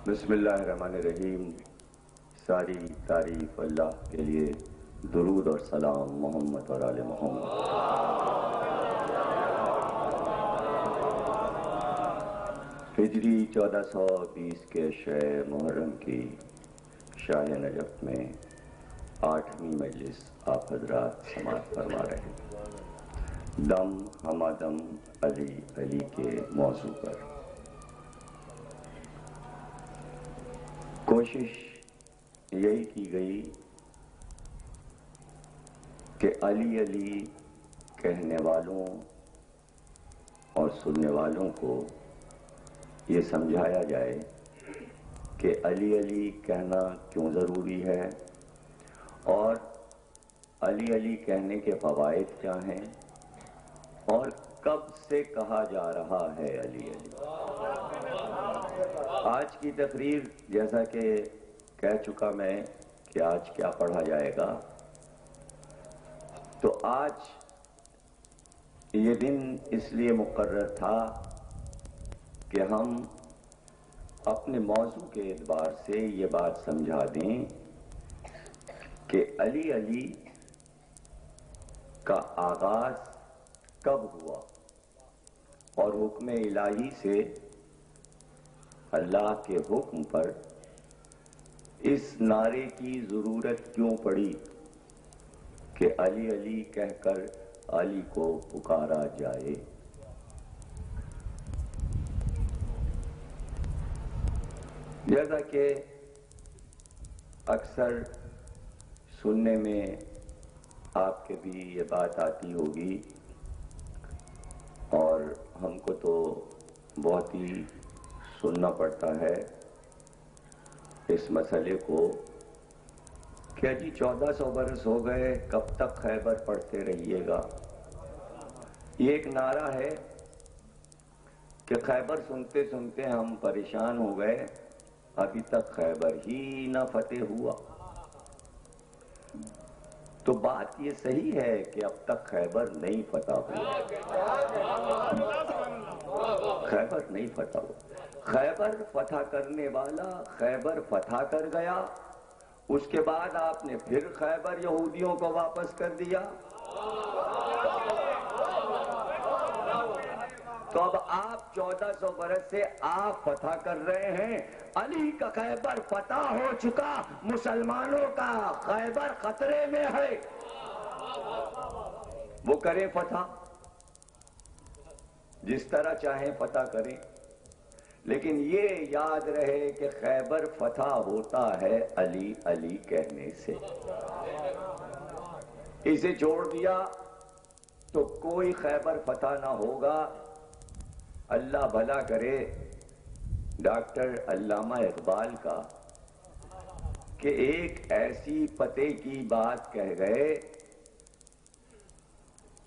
بسم اللہ الرحمن الرحیم۔ ساری تعریف اللہ کے لیے، درود اور سلام محمد اور آل محمد۔ ہجری 1420 کے شہ محرم کی شاہ نجف میں 8ویں مجلس آپ حضرات سماعت فرما رہے ہیں، دم ہمادم علی علی کے موضوع پر۔ کوشش یہی کی گئی کہ علی علی کہنے والوں اور سننے والوں کو یہ سمجھایا جائے کہ علی علی کہنا کیوں ضروری ہے اور علی علی کہنے کے فوائد کیا ہیں اور کب سے کہا جا رہا ہے علی علی۔ آج کی تقریر جیسا کہ کہہ چکا میں کہ آج کیا پڑھا جائے گا، تو آج یہ دن اس لیے مقرر تھا کہ ہم اپنے موضوع کے اعتبار سے یہ بات سمجھا دیں کہ علی علی کا آغاز کب ہوا اور حکم الہی سے اللہ کے حکم پر اس نعرے کی ضرورت کیوں پڑی کہ علی علی کہہ کر علی کو پکارا جائے۔ جیسا کہ اکثر سننے میں آپ کے بھی یہ بات آتی ہوگی اور ہم کو تو بہت ہی سننا پڑتا ہے اس مسئلے کو کہ جی 1400 برس ہو گئے، کب تک خیبر پڑھتے رہیے گا۔ یہ ایک نعرہ ہے کہ خیبر سنتے سنتے ہم پریشان ہو گئے، ابھی تک خیبر ہی نہ فتح ہوا۔ تو بات یہ صحیح ہے کہ اب تک خیبر نہیں فتح ہوا، خیبر نہیں فتح ہوا۔ خیبر فتح کرنے والا خیبر فتح کر گیا، اس کے بعد آپ نے پھر خیبر یہودیوں کو واپس کر دیا۔ تو اب آپ 1400 برس سے آپ فتح کر رہے ہیں، علی کا خیبر فتح ہو چکا، مسلمانوں کا خیبر خطرے میں ہے۔ وہ کریں فتح، جس طرح چاہیں فتح کریں، لیکن یہ یاد رہے کہ خیبر فتح ہوتا ہے علی علی کہنے سے۔ اسے چھوڑ دیا تو کوئی خیبر فتح نہ ہوگا۔ اللہ بھلا کرے ڈاکٹر علامہ اقبال کا کہ ایک ایسی فتح کی بات کہہ گئے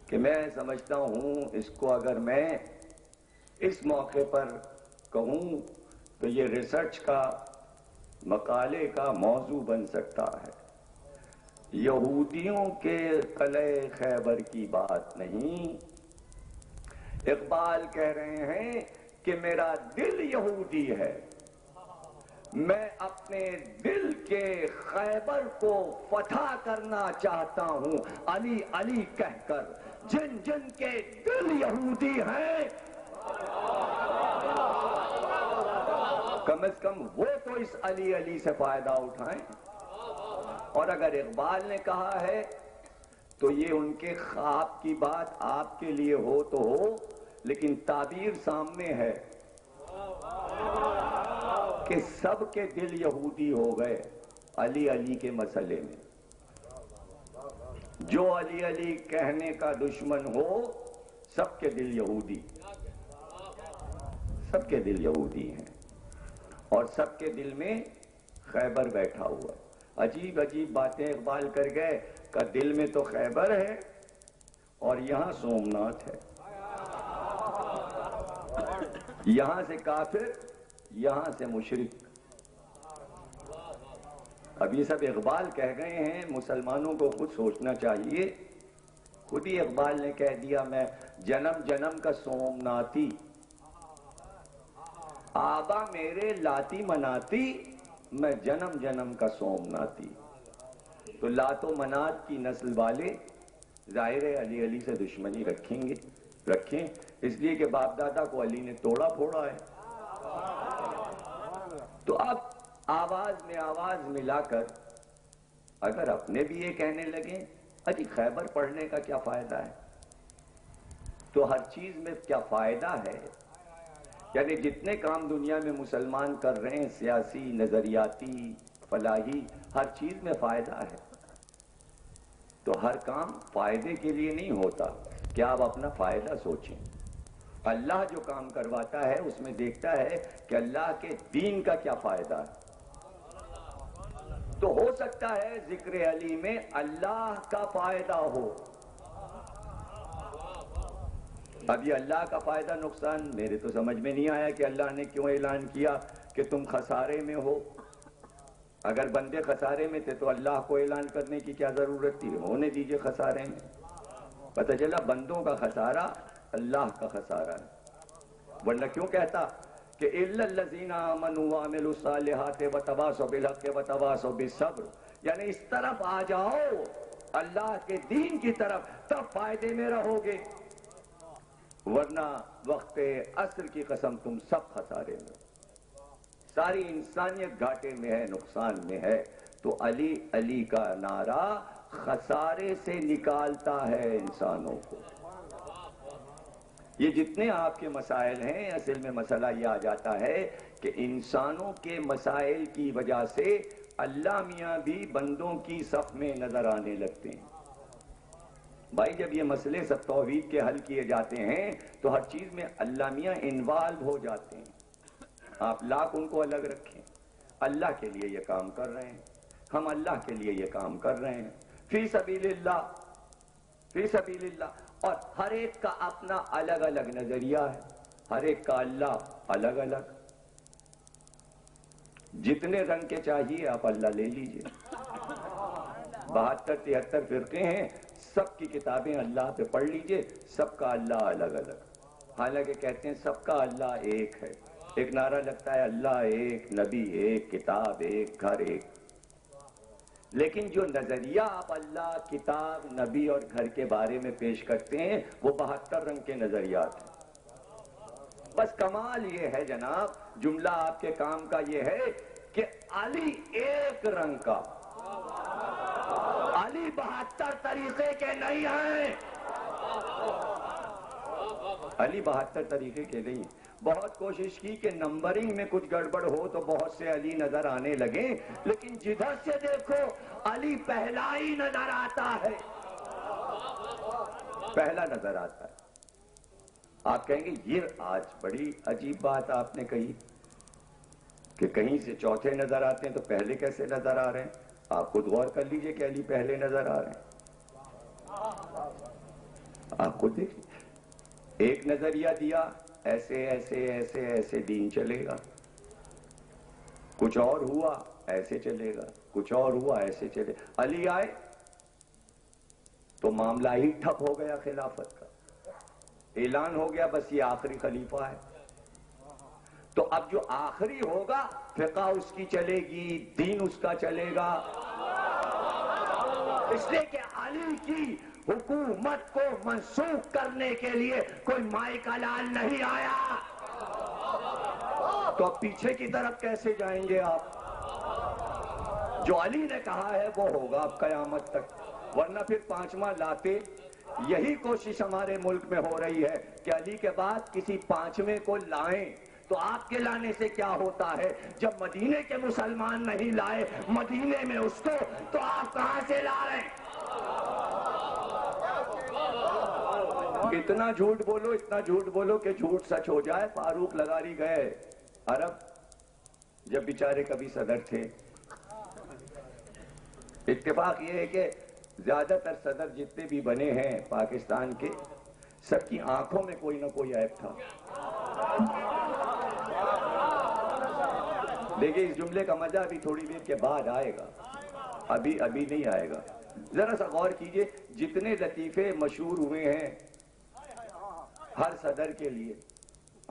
کہ میں سمجھتا ہوں اس کو اگر میں اس موقع پر کہوں تو یہ ریسرچ کا مقالے کا موضوع بن سکتا ہے۔ یہودیوں کے قلعہ خیبر کی بات نہیں، اقبال کہہ رہے ہیں کہ میرا دل یہودی ہے، میں اپنے دل کے خیبر کو فتح کرنا چاہتا ہوں علی علی کہہ کر۔ جن جن کے دل یہودی ہیں کم از کم وہ تو اس علی علی سے فائدہ اٹھائیں۔ اور اگر اقبال نے کہا ہے تو یہ ان کے خواب کی بات آپ کے لیے ہو تو ہو، لیکن تعبیر سامنے ہے کہ سب کے دل یہودی ہو گئے علی علی کے مسئلے میں۔ جو علی علی کہنے کا دشمن ہو، سب کے دل یہودی، سب کے دل یہودی ہیں اور سب کے دل میں خیبر بیٹھا ہوا۔ عجیب عجیب باتیں اقبال کر گئے کہ دل میں تو خیبر ہے اور یہاں سومناتھ ہے، یہاں سے کافر، یہاں سے مشرک۔ اب یہ سب اقبال کہہ گئے ہیں، مسلمانوں کو خود سوچنا چاہیے۔ خود ہی اقبال نے کہہ دیا میں جنم جنم کا سومناتی، آبا میرے لاتی مناتی میں جنم جنم کا سومناتی. تو لات و منات کی نسل والے ظاہر علی سے دشمنی رکھیں اس لیے کہ باپ دادا کو علی نے توڑا پھوڑا ہے. تو اب آواز میں آواز ملا کر اگر اپنے بھی یہ کہنے لگیں اجی خیبر پڑھنے کا کیا فائدہ ہے، تو ہر چیز میں کیا فائدہ ہے. یعنی جتنے کام دنیا میں مسلمان کر رہے ہیں، سیاسی، نظریاتی، فلاحی، ہر چیز میں فائدہ ہے. تو ہر کام فائدے کے لیے نہیں ہوتا کہ آپ اپنا فائدہ سوچیں. اللہ جو کام کرواتا ہے اس میں دیکھتا ہے کہ اللہ کے دین کا کیا فائدہ ہے. تو ہو سکتا ہے ذکر علی میں اللہ کا فائدہ ہو. اب یہ اللہ کا فائدہ نقصان میرے تو سمجھ میں نہیں آیا کہ اللہ نے کیوں اعلان کیا کہ تم خسارے میں ہو. اگر بندے خسارے میں تھے تو اللہ کو اعلان کرنے کی کیا ضرورت تھی؟ ہونے دیجئے خسارے میں. پتہ چلا بندوں کا خسارہ اللہ کا خسارہ ہے. ورنہ کیوں کہتا کہ اِلَّا الَّذِينَ آمَنُوا وَعَمِلُوا الصَّالِحَاتِ وَتَوَاصَوْا بِالْحَقِّ وَتَوَاصَوْا بِالصَّبْرِ. یعنی اس طرف آ جاؤ اللہ کے دین کی طرف، تب فائدے میں رہو گے. ورنہ وقت عصر کی قسم تم سب خسارے میں، ساری انسانیت گھاٹے میں ہے، نقصان میں ہے. تو علی علی کا نعرہ خسارے سے نکالتا ہے انسانوں کو. یہ جتنے آپ کے مسائل ہیں اصل میں مسئلہ یہ آ جاتا ہے کہ انسانوں کے مسائل کی وجہ سے اللہ میاں بھی بندوں کی صف میں نظر آنے لگتے ہیں. بھائی جب یہ مسئلے سب توحید کے حل کیے جاتے ہیں تو ہر چیز میں اللہ میاں انوالو ہو جاتے ہیں. آپ لاکھ ان کو الگ رکھیں، اللہ کے لیے یہ کام کر رہے ہیں، ہم اللہ کے لیے یہ کام کر رہے ہیں، فی سبیل اللہ، فی سبیل اللہ. اور ہر ایک کا اپنا الگ الگ نظریہ ہے، ہر ایک کا اللہ الگ الگ. جتنے رنگ کے چاہیے آپ اللہ لے لیجئے. 72-73 فرقے ہیں، سب کی کتابیں اللہ پہ پڑھ لیجئے، سب کا اللہ الگ الگ. حالانکہ کہتے ہیں سب کا اللہ ایک ہے. ایک نعرہ لگتا ہے اللہ ایک، نبی ایک، کتاب ایک، گھر ایک. لیکن جو نظریہ آپ اللہ، کتاب، نبی اور گھر کے بارے میں پیش کرتے ہیں وہ 72 رنگ کے نظریات ہیں. بس کمال یہ ہے جناب، جملہ آپ کے کام کا یہ ہے کہ علی ایک رنگ کا، علی 72 طریقے کے نہیں ہیں. علی 72 طریقے کے نہیں. بہت کوشش کی کہ نمبرنگ میں کچھ گڑبڑ ہو تو بہت سے علی نظر آنے لگے، لیکن جدھر سے دیکھو علی پہلا ہی نظر آتا ہے، پہلا نظر آتا ہے. آپ کہیں گے یہ آج بڑی عجیب بات آپ نے کہی کہ کہیں سے چوتھے نظر آتے ہیں تو پہلے کیسے نظر آ رہے ہیں؟ آپ خود غور کر لیجئے کہ علی پہلے نظر آ رہے ہیں. آپ خود دیکھیں. ایک نظریہ دیا ایسے ایسے ایسے ایسے دین چلے گا، کچھ اور ہوا ایسے چلے گا، کچھ اور ہوا ایسے چلے. علی آئے تو معاملہ ہی ٹھپ ہو گیا. خلافت کا اعلان ہو گیا بس یہ آخری خلیفہ ہے. تو اب جو آخری ہوگا فقہ اس کی چلے گی، دین اس کا چلے گا. اس لیے کہ علی کی حکومت کو منسوخ کرنے کے لیے کوئی مائی کا لال نہیں آیا. تو اب پیچھے کی طرف کیسے جائیں گے آپ؟ جو علی نے کہا ہے وہ ہوگا اب قیامت تک. ورنہ پھر پانچواں لاتے. یہی کوشش ہمارے ملک میں ہو رہی ہے کہ علی کے بعد کسی پانچویں کو لائیں. تو آپ کے لانے سے کیا ہوتا ہے؟ جب مدینے کے مسلمان نہیں لائے مدینے میں اس کو، تو آپ کہاں سے لا رہے ہیں؟ اتنا جھوٹ بولو، اتنا جھوٹ بولو کہ جھوٹ سچ ہو جائے. فاروق لغاری گئے عرب، جب بیچارے کبھی صدر تھے. اتفاق یہ ہے کہ زیادہ تر صدر جتنے بھی بنے ہیں پاکستان کے، سب کی آنکھوں میں کوئی نہ کوئی عیب تھا. دیکھیں اس جملے کا مزہ ابھی تھوڑی دیر کے بعد آئے گا، ابھی نہیں آئے گا. ذرا سا غور کیجئے جتنے لطیفے مشہور ہوئے ہیں ہر صدر کے لیے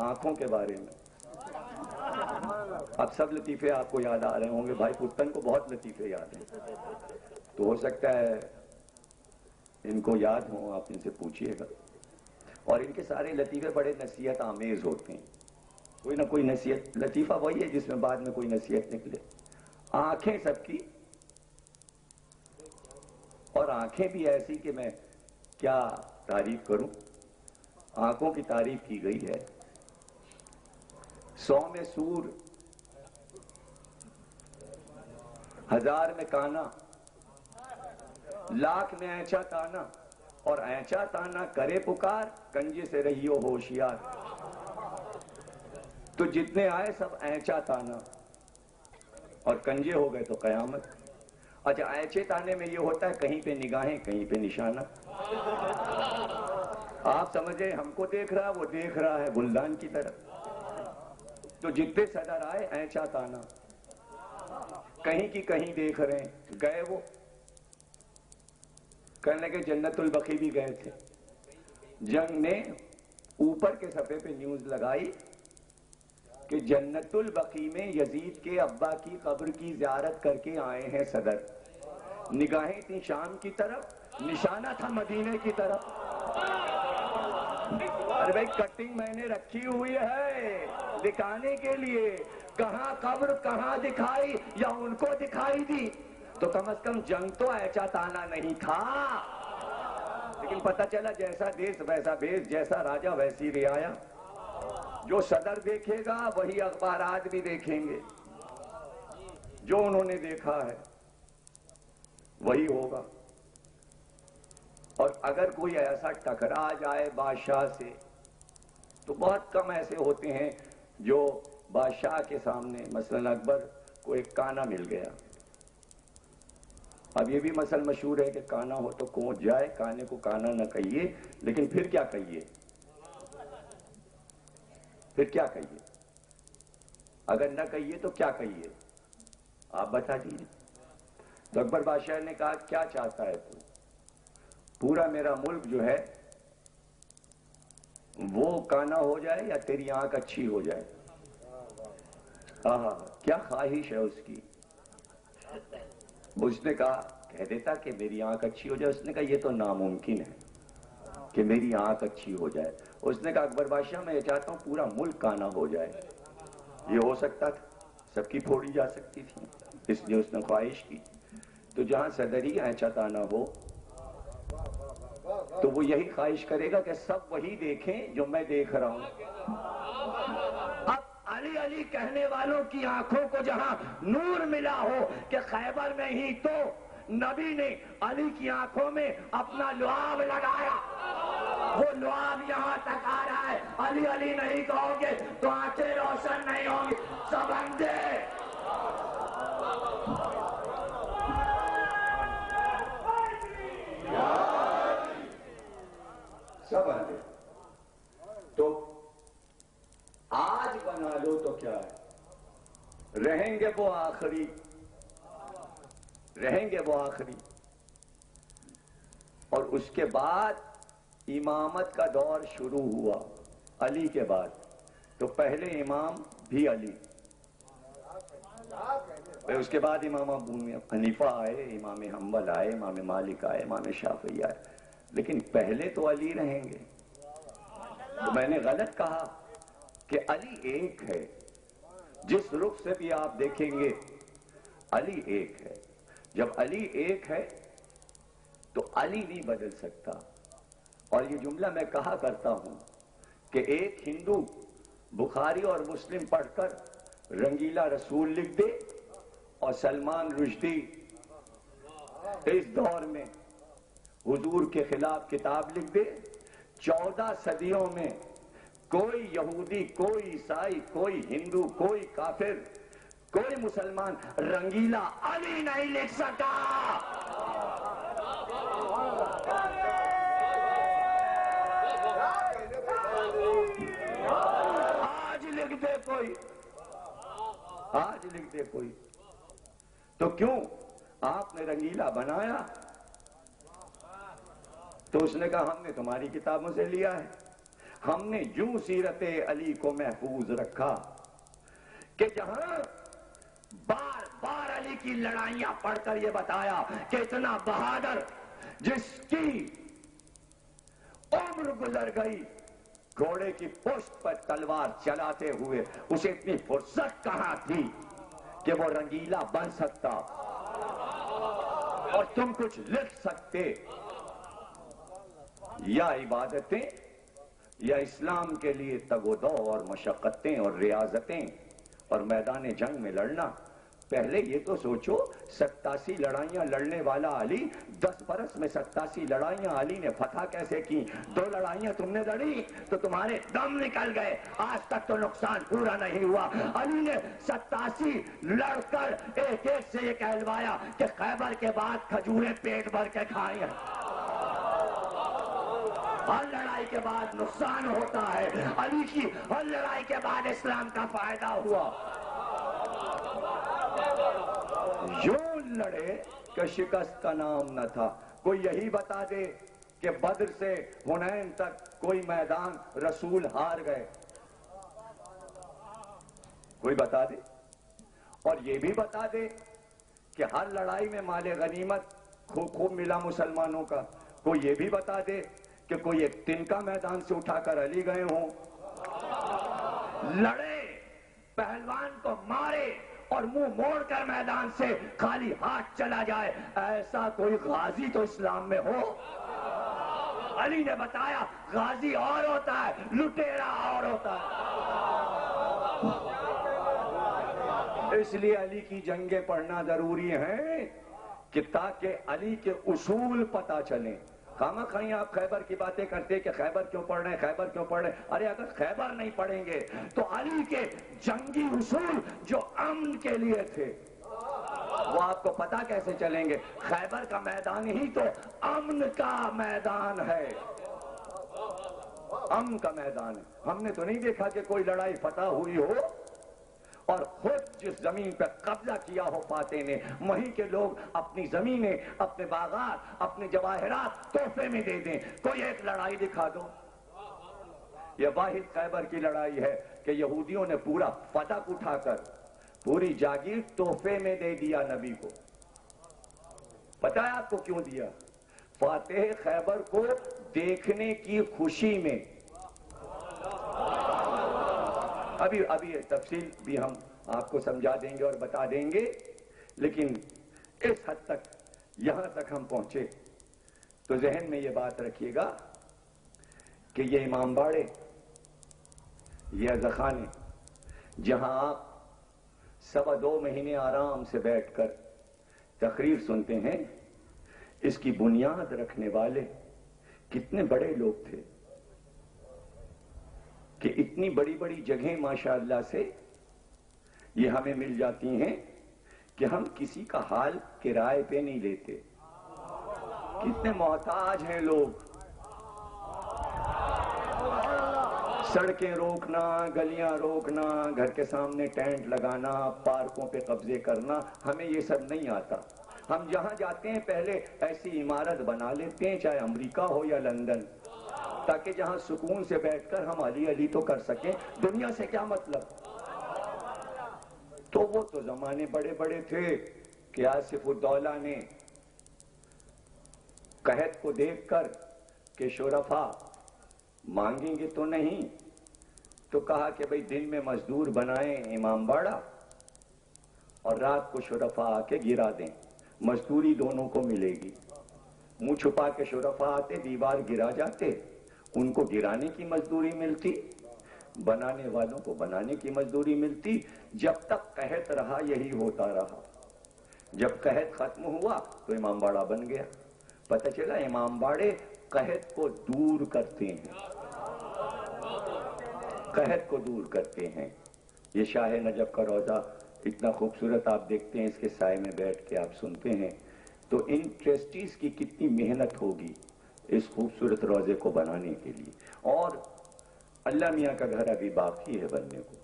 آنکھوں کے بارے میں. اب سب لطیفے آپ کو یاد آ رہے ہوں گے، بھائی پتن کو بہت لطیفے یاد ہیں، تو ہو سکتا ہے ان کو یاد ہوں، آپ ان سے پوچھئے گا۔ اور ان کے سارے لطیفے بڑے نصیحت آمیز ہوتے ہیں، کوئی نہ کوئی نصیحت۔ لطیفہ وہی ہے جس میں بعد میں کوئی نصیحت نکلے۔ آنکھیں سب کی، اور آنکھیں بھی ایسی کہ میں کیا تعریف کروں۔ آنکھوں کی تعریف کی گئی ہے، 100 میں سور، 1000 میں کانا، لاکھ میں اینچا تانا، اور اینچا تانا کرے پکار، کنجے سے رہیو ہوشیار۔ تو جتنے آئے سب اینچا تانا، اور کنجے ہو گئے تو قیامت۔ اچھا، اینچے تانے میں یہ ہوتا ہے کہیں پہ نگاہیں کہیں پہ نشانہ۔ آپ سمجھیں ہم کو دیکھ رہا، وہ دیکھ رہا ہے گلدان کی طرف۔ تو جتنے صدر آئے اینچا تانا، کہیں کی کہیں دیکھ رہے ہیں۔ گئے وہ کہنے لگے جنت البقیع بھی گئے تھے۔ جنگ نے اوپر کے صفحے پہ نیوز لگائی کہ جنت البقیع میں یزید کے ابا کی قبر کی زیارت کر کے آئے ہیں صدر۔ نگاہیں تھی شام کی طرف، نشانہ تھا مدینے کی طرف۔ ارے بھائی کٹنگ میں نے رکھی ہوئی ہے دکھانے کے لیے، کہاں قبر کہاں دکھائی، یا ان کو دکھائی دی؟ تو کم از کم جنگ تو ایچا تانا نہیں تھا۔ لیکن پتہ چلا جیسا دیس ویسا بیس، جیسا راجہ ویسی رعایا۔ جو صدر دیکھے گا وہی اخبارات بھی دیکھیں گے، جو انہوں نے دیکھا ہے وہی ہوگا۔ اور اگر کوئی ایسا ٹکرا جائے بادشاہ سے، تو بہت کم ایسے ہوتے ہیں جو بادشاہ کے سامنے، مثلا اکبر کو ایک کانا مل گیا۔ اب یہ بھی مثل مشہور ہے کہ کانا ہو تو کوچ جائے، کانے کو کانا نہ کہیے، لیکن پھر کیا کہیے؟ پھر کیا کہیے؟ اگر نہ کہیے تو کیا کہیے؟ آپ بتا دیجیے۔ تو اکبر بادشاہ نے کہا کیا چاہتا ہے تو؟ پورا میرا ملک جو ہے وہ کانا ہو جائے یا تیری آنکھ اچھی ہو جائے؟ کیا خواہش ہے اس کی؟ اس نے کہا، کہہ دیتا کہ میری آنکھ اچھی ہو جائے۔ اس نے کہا یہ تو ناممکن ہے کہ میری آنکھ اچھی ہو جائے۔ اس نے کہا اکبر بادشاہ میں یہ چاہتا ہوں پورا ملک کانا ہو جائے۔ یہ ہو سکتا تھا، سب کی پھوڑی جا سکتی تھی، اس لیے اس نے خواہش کی۔ تو جہاں صدری اینچا تانا ہو تو وہ یہی خواہش کرے گا کہ سب وہی دیکھیں جو میں دیکھ رہا ہوں۔ اب علی علی کہنے والوں کی آنکھوں کو جہاں نور ملا ہو کہ خیبر میں ہی تو نبی نے علی کی آنکھوں میں اپنا لعاب لگایا، وہ لعاب یہاں تک آ رہا ہے، علی علی نہیں کہو گے تو آنکھیں روشن نہیں ہوں گی، سب اندھے۔ سب اندھے۔ تو آج بنا لو تو کیا ہے، رہیں گے وہ آخری، رہیں گے وہ آخری۔ اور اس کے بعد امامت کا دور شروع ہوا علی کے بعد، تو پہلے امام بھی علی، پھر اس کے بعد امام ابو حنیفہ آئے، امام حنبل آئے، امام مالک آئے، امام شافعی آئے، لیکن پہلے تو علی رہیں گے۔ تو میں نے غلط کہا کہ علی ایک ہے، جس رخ سے بھی آپ دیکھیں گے علی ایک ہے۔ جب علی ایک ہے تو علی نہیں بدل سکتا۔ اور یہ جملہ میں کہا کرتا ہوں کہ ایک ہندو بخاری اور مسلم پڑھ کر رنگیلا رسول لکھ دے، اور سلمان رشدی اس دور میں حضور کے خلاف کتاب لکھ دے، 14 صدیوں میں کوئی یہودی، کوئی عیسائی، کوئی ہندو، کوئی کافر، کوئی مسلمان رنگیلا علی نہیں لکھ سکا۔ آج لکھ دے کوئی، آج لکھ دے کوئی، تو کیوں آپ نے رنگیلا بنایا؟ تو اس نے کہا ہم نے تمہاری کتابوں سے لیا ہے، ہم نے یوں سیرت علی کو محفوظ رکھا کہ جہاں بار بار علی کی لڑائیاں پڑھ کر یہ بتایا کہ اتنا بہادر جس کی عمر گزر گئی گھوڑے کی پشت پر تلوار چلاتے ہوئے، اسے اتنی فرصت کہاں تھی کہ وہ رنگیلا بن سکتا اور تم کچھ لکھ سکتے؟ یا عبادتیں یا اسلام کے لیے تگ و دو اور مشقتیں اور ریاضتیں اور میدان جنگ میں لڑنا۔ پہلے یہ تو سوچو 87 لڑائیاں لڑنے والا علی، 10 برس میں 87 لڑائیاں علی نے فتح کیسے کی؟ 2 لڑائیاں تم نے لڑی تو تمہارے دم نکل گئے، آج تک تو نقصان پورا نہیں ہوا۔ علی نے 87 لڑ کر ایک ایک سے یہ کہلوایا کہ خیبر کے بعد کھجوریں پیٹ بھر کے کھائیں۔ ہر لڑائی کے بعد نقصان ہوتا ہے، علی کی ہر لڑائی کے بعد اسلام کا فائدہ ہوا۔ یوں لڑے کہ شکست کا نام نہ تھا۔ کوئی یہی بتا دے کہ بدر سے حنین تک کوئی میدان رسول ہار گئے؟ کوئی بتا دے؟ اور یہ بھی بتا دے کہ ہر لڑائی میں مال غنیمت خوب ملا مسلمانوں کا؟ کوئی یہ بھی بتا دے کہ کوئی ایک تنکا میدان سے اٹھا کر علی گئے ہوں؟ لڑے، پہلوان کو مارے اور منہ موڑ کر میدان سے خالی ہاتھ چلا جائے، ایسا کوئی غازی تو اسلام میں ہو؟ علی نے بتایا غازی اور ہوتا ہے، لٹیرا اور ہوتا ہے۔ اس لیے علی کی جنگیں پڑھنا ضروری ہیں کہ تاکہ علی کے اصول پتہ چلیں۔ خامہ خواہ آپ خیبر کی باتیں کرتے کہ خیبر کیوں پڑھ رہے ہیں، خیبر کیوں پڑھ رہے ہیں؟ ارے اگر خیبر نہیں پڑھیں گے تو علی کے جنگی اصول جو امن کے لیے تھے وہ آپ کو پتہ کیسے چلیں گے؟ خیبر کا میدان ہی تو امن کا میدان ہے، امن کا میدان ہے۔ ہم نے تو نہیں دیکھا کہ کوئی لڑائی فتح ہوئی ہو اور خود جس زمین پہ قبضہ کیا ہو فاتح نے، وہیں کے لوگ اپنی زمینیں، اپنے باغات، اپنے جواہرات تحفے میں دے دیں۔ کوئی ایک لڑائی دکھا دو۔ یہ واحد خیبر کی لڑائی ہے کہ یہودیوں نے پورا فتح اٹھا کر پوری جاگیر تحفے میں دے دیا نبی کو۔ پتہ ہے آپ کو کیوں دیا؟ فاتح خیبر کو دیکھنے کی خوشی میں۔ ابھی تفصیل بھی ہم آپ کو سمجھا دیں گے اور بتا دیں گے، لیکن اس حد تک یہاں تک ہم پہنچے تو ذہن میں یہ بات رکھیے گا کہ یہ امام باڑے، یہ ازخانے جہاں آپ 2.25 مہینے آرام سے بیٹھ کر تقریر سنتے ہیں، اس کی بنیاد رکھنے والے کتنے بڑے لوگ تھے کہ اتنی بڑی بڑی جگہیں ماشاءاللہ سے یہ ہمیں مل جاتی ہیں کہ ہم کسی کا حال کرائے پہ نہیں لیتے۔ کتنے محتاج ہیں لوگ، سڑکیں روکنا، گلیاں روکنا، گھر کے سامنے ٹینٹ لگانا، پارکوں پہ قبضے کرنا، ہمیں یہ سب نہیں آتا۔ ہم جہاں جاتے ہیں پہلے ایسی عمارت بنا لیتے ہیں، چاہے امریکہ ہو یا لندن، تاکہ جہاں سکون سے بیٹھ کر ہم علی علی تو کر سکیں۔ دنیا سے کیا مطلب؟ تو وہ تو زمانے بڑے بڑے تھے کہ آصف الدولہ نے قحط کو دیکھ کر کہ شرفا مانگیں گے تو نہیں، تو کہا کہ بھئی دن میں مزدور بنائیں امام باڑہ اور رات کو شرفا آ کے گرا دیں، مزدوری دونوں کو ملے گی۔ منہ چھپا کے شرفا آتے، دیوار گرا جاتے، ان کو گرانے کی مزدوری ملتی، بنانے والوں کو بنانے کی مزدوری ملتی۔ جب تک قحط رہا یہی ہوتا رہا۔ جب قحط ختم ہوا تو امام باڑہ بن گیا۔ پتہ چلا امام باڑے قحط کو دور کرتے ہیں، قحط کو دور کرتے ہیں۔ یہ شاہ نجف کا روضہ اتنا خوبصورت آپ دیکھتے ہیں، اس کے سائے میں بیٹھ کے آپ سنتے ہیں تو ان ٹرسٹیز کی کتنی محنت ہوگی اس خوبصورت روضے کو بنانے کے لیے۔ اور اللہ میاں کا گھر ابھی باقی ہے بننے کو،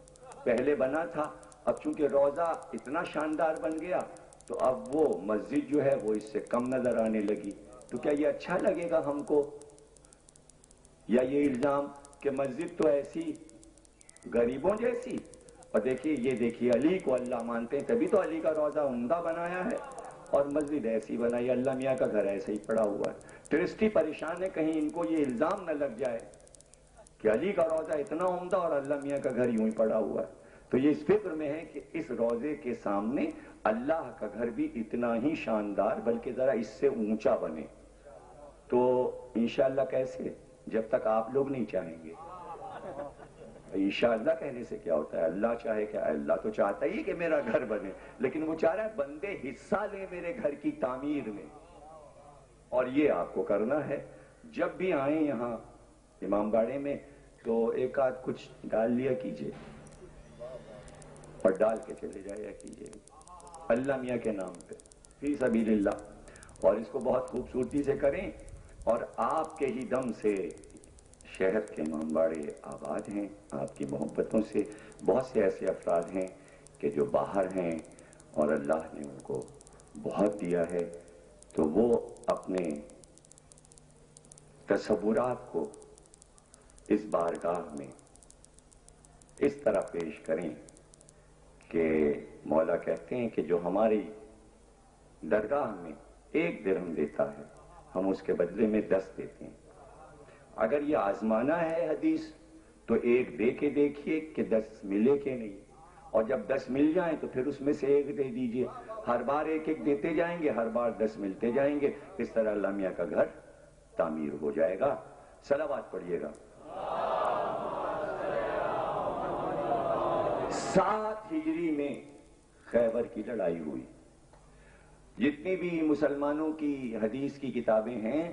پہلے بنا تھا، اب چونکہ روضہ اتنا شاندار بن گیا تو اب وہ مسجد جو ہے وہ اس سے کم نظر آنے لگی۔ تو کیا یہ اچھا لگے گا ہم کو؟ یا یہ الزام کہ مسجد تو ایسی غریبوں جیسی، اور دیکھیے یہ دیکھیے علی کو اللہ مانتے ہیں تبھی تو علی کا روضہ عمدہ بنایا ہے اور مسجد ایسی بنائی، اللہ میاں کا گھر ایسے ہی پڑا ہوا ہے۔ ٹرسٹی پریشان ہے کہیں ان کو یہ الزام نہ لگ جائے کہ علی کا روضہ اتنا عمدہ اور اللہ میاں کا گھر یوں ہی پڑا ہوا ہے۔ تو یہ اس فکر میں ہے کہ اس روضے کے سامنے اللہ کا گھر بھی اتنا ہی شاندار بلکہ ذرا اس سے اونچا بنے۔ تو انشاءاللہ کیسے؟ جب تک آپ لوگ نہیں چاہیں گے۔ انشاءاللہ کہنے سے کیا ہوتا ہے؟ اللہ چاہے کیا؟ اللہ تو چاہتا ہی کہ میرا گھر بنے، لیکن وہ چاہ رہا ہے بندے حصہ لیں میرے گھر کی تعمیر میں، اور یہ آپ کو کرنا ہے۔ جب بھی آئیں یہاں امام باڑے میں تو ایک آدھ کچھ ڈال لیا کیجئے اور ڈال کے چلے جایا کیجئے اللہ میاں کے نام پہ فی سبیل اللہ، اور اس کو بہت خوبصورتی سے کریں۔ اور آپ کے ہی دم سے شہر کے امام باڑے آباد ہیں، آپ کی محبتوں سے بہت سے ایسے افراد ہیں کہ جو باہر ہیں اور اللہ نے ان کو بہت دیا ہے، تو وہ اپنے تصورات کو اس بارگاہ میں اس طرح پیش کریں کہ مولا کہتے ہیں کہ جو ہماری درگاہ میں 1 درہم دیتا ہے ہم اس کے بدلے میں 10 دیتے ہیں۔ اگر یہ آزمانا ہے حدیث تو 1 دے کے دیکھیے کہ 10 ملے کہ نہیں، اور جب 10 مل جائیں تو پھر اس میں سے 1 دے دیجئے، ہر بار 1 دیتے جائیں گے، ہر بار 10 ملتے جائیں گے، اس طرح اللہ میاں کا گھر تعمیر ہو جائے گا۔ صلوات پڑھیے گا۔ 7 ہجری میں خیبر کی لڑائی ہوئی۔ جتنی بھی مسلمانوں کی حدیث کی کتابیں ہیں،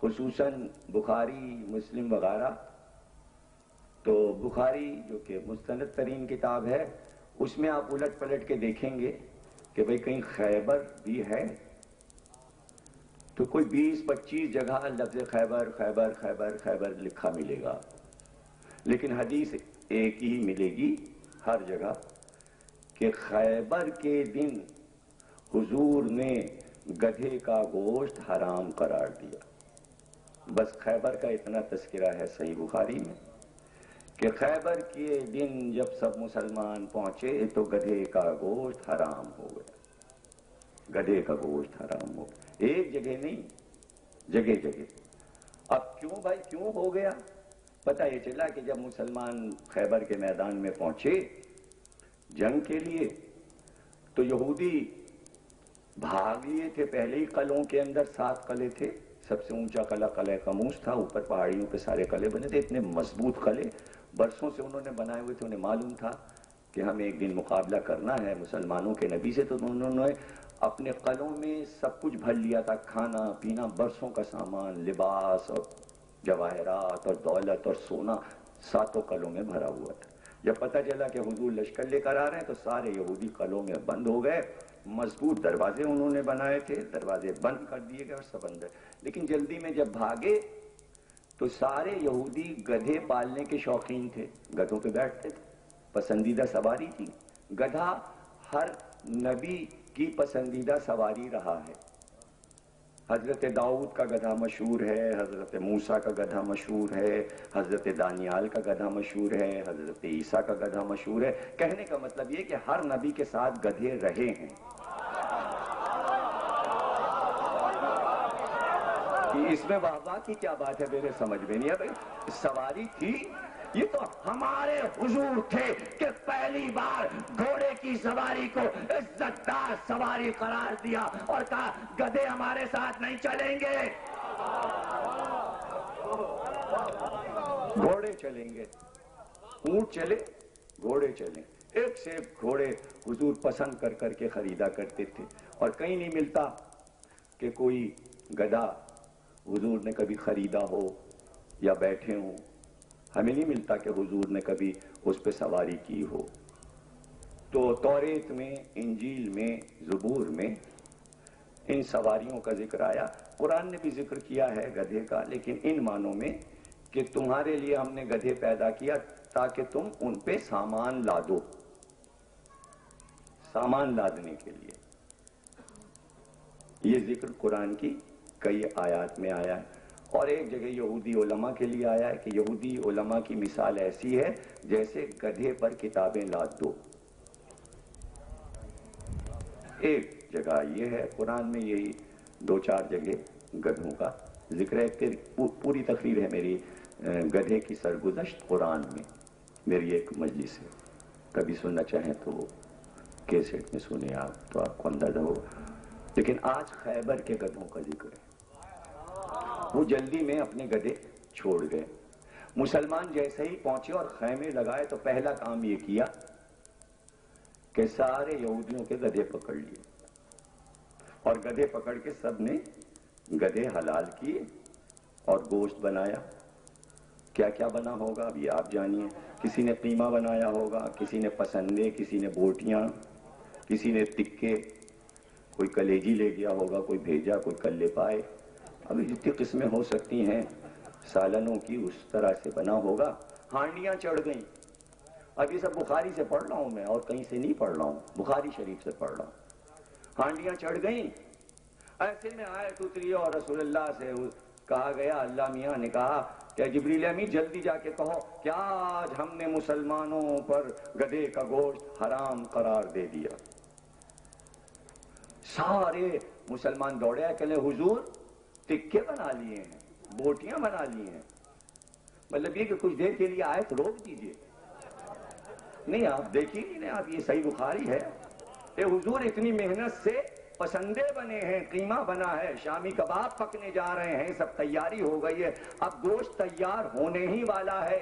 خصوصاً بخاری، مسلم وغیرہ، تو بخاری جو کہ مستند ترین کتاب ہے، اس میں آپ الٹ پلٹ کے دیکھیں گے کہ بھئی کہیں خیبر بھی ہے تو کوئی 20-25 جگہ لفظ خیبر خیبر خیبر خیبر لکھا ملے گا، لیکن حدیث ایک ہی ملے گی ہر جگہ کہ خیبر کے دن حضور نے گدھے کا گوشت حرام قرار دیا۔ بس خیبر کا اتنا تذکرہ ہے صحیح بخاری میں کہ خیبر کے دن جب سب مسلمان پہنچے تو گدھے کا گوشت حرام ہو گیا، گدھے کا گوشت حرام ہو گیا۔ ایک جگہ نہیں، جگہ جگہ۔ اب کیوں بھائی کیوں ہو گیا؟ پتہ یہ چلا کہ جب مسلمان خیبر کے میدان میں پہنچے جنگ کے لیے تو یہودی بھاگ لیے تھے پہلے ہی قلعوں کے اندر۔ 7 قلعے تھے، سب سے اونچا قلعہ قلعہ قموس تھا، اوپر پہاڑیوں پہ سارے قلعے بنے تھے، اتنے مضبوط قلعے برسوں سے انہوں نے بنائے ہوئے تھے۔ انہیں معلوم تھا کہ ہمیں ایک دن مقابلہ کرنا ہے مسلمانوں کے نبی سے، تو انہوں نے اپنے قلعوں میں سب کچھ بھر لیا تھا، کھانا پینا، برسوں کا سامان، لباس اور جواہرات اور دولت اور سونا 7 قلعوں میں بھرا ہوا تھا۔ جب پتہ چلا کہ حضور لشکر لے کر آ رہے ہیں تو سارے یہودی قلعوں میں بند ہو گئے۔ مضبوط دروازے انہوں نے بنائے تھے، دروازے بند کر دیے گئے اور سب اندر۔ لیکن جلدی میں جب بھاگے تو سارے یہودی گدھے پالنے کے شوقین تھے، گدھوں پہ بیٹھتے تھے، پسندیدہ سواری تھی۔ گدھا ہر نبی کی پسندیدہ سواری رہا ہے۔ حضرت داؤد کا گدھا مشہور ہے، حضرت موسیٰ کا گدھا مشہور ہے، حضرت دانیال کا گدھا مشہور ہے، حضرت عیسیٰ کا گدھا مشہور ہے۔ کہنے کا مطلب یہ کہ ہر نبی کے ساتھ گدھے رہے ہیں۔ اس میں واہ واہ کی کیا بات ہے؟ میرے سمجھ میں نہیں ہے بھائی، سواری تھی۔ یہ تو ہمارے حضور تھے کہ پہلی بار گھوڑے کی سواری کو عزت دار سواری قرار دیا اور کہا گدھے ہمارے ساتھ نہیں چلیں گے، گھوڑے چلیں گے۔ اونٹ چلے، گھوڑے چلیں۔ ایک سے ایک گھوڑے حضور پسند کر کر کے خریدا کرتے تھے، اور کہیں نہیں ملتا کہ کوئی گدھا حضور نے کبھی خریدا ہو یا بیٹھے ہوں۔ ہمیں نہیں ملتا کہ حضور نے کبھی اس پہ سواری کی ہو۔ تو توریت میں، انجیل میں، زبور میں ان سواریوں کا ذکر آیا۔ قرآن نے بھی ذکر کیا ہے گدھے کا، لیکن ان معنوں میں کہ تمہارے لیے ہم نے گدھے پیدا کیا تاکہ تم ان پہ سامان لادو، سامان لادنے کے لیے۔ یہ ذکر قرآن کی کئی آیات میں آیا ہے، اور ایک جگہ یہودی علماء کے لیے آیا ہے کہ یہودی علماء کی مثال ایسی ہے جیسے گدھے پر کتابیں لاد دو. ایک جگہ یہ ہے قرآن میں، یہی 2-4 جگہ گدھوں کا ذکر ہے. کہ پوری تقریر ہے میری گدھے کی سرگزشت قرآن میں، میری ایک مجلس ہے، کبھی سننا چاہیں تو کیسٹ میں سنیں آپ تو آپ کو اندازہ ہو. لیکن آج خیبر کے گدھوں کا ذکر ہے. وہ جلدی میں اپنے گدھے چھوڑ گئے. مسلمان جیسے ہی پہنچے اور خیمے لگائے تو پہلا کام یہ کیا کہ سارے یہودیوں کے گدھے پکڑ لیے، اور گدھے پکڑ کے سب نے گدھے حلال کیے اور گوشت بنایا. کیا کیا بنا ہوگا ابھی آپ جانیے. کسی نے قیمہ بنایا ہوگا، کسی نے پسندے، کسی نے بوٹیاں، کسی نے ٹکے، کوئی کلیجی لے گیا ہوگا، کوئی بھیجا، کوئی کلے پائے. ابھی جتنی قسمیں ہو سکتی ہیں سالنوں کی اس طرح سے بنا ہوگا. ہانڈیاں چڑھ گئیں. اب یہ سب بخاری سے پڑھ رہا ہوں میں، اور کہیں سے نہیں پڑھ رہا ہوں، بخاری شریف سے پڑھ رہا ہوں. ہانڈیاں چڑھ گئیں. ایسے میں آیت اتری اور رسول اللہ سے کہا گیا، اللہ میاں نے کہا کہ جبریل امین جلدی جا کے کہو کہ آج ہم نے مسلمانوں پر گدھے کا گوشت حرام قرار دے دیا. سارے مسلمان دوڑے آئے، کہلے حضور ٹکے بنا لیے ہیں، بوٹیاں بنا لی ہیں. مطلب یہ کہ کچھ دیر کے لیے آیت روک دیجئے. نہیں آپ دیکھیے نہیں، آپ یہ صحیح بخاری ہے. اے حضور اتنی محنت سے پسندے بنے ہیں، قیمہ بنا ہے، شامی کباب پکنے جا رہے ہیں، سب تیاری ہو گئی ہے، اب گوشت تیار ہونے ہی والا ہے.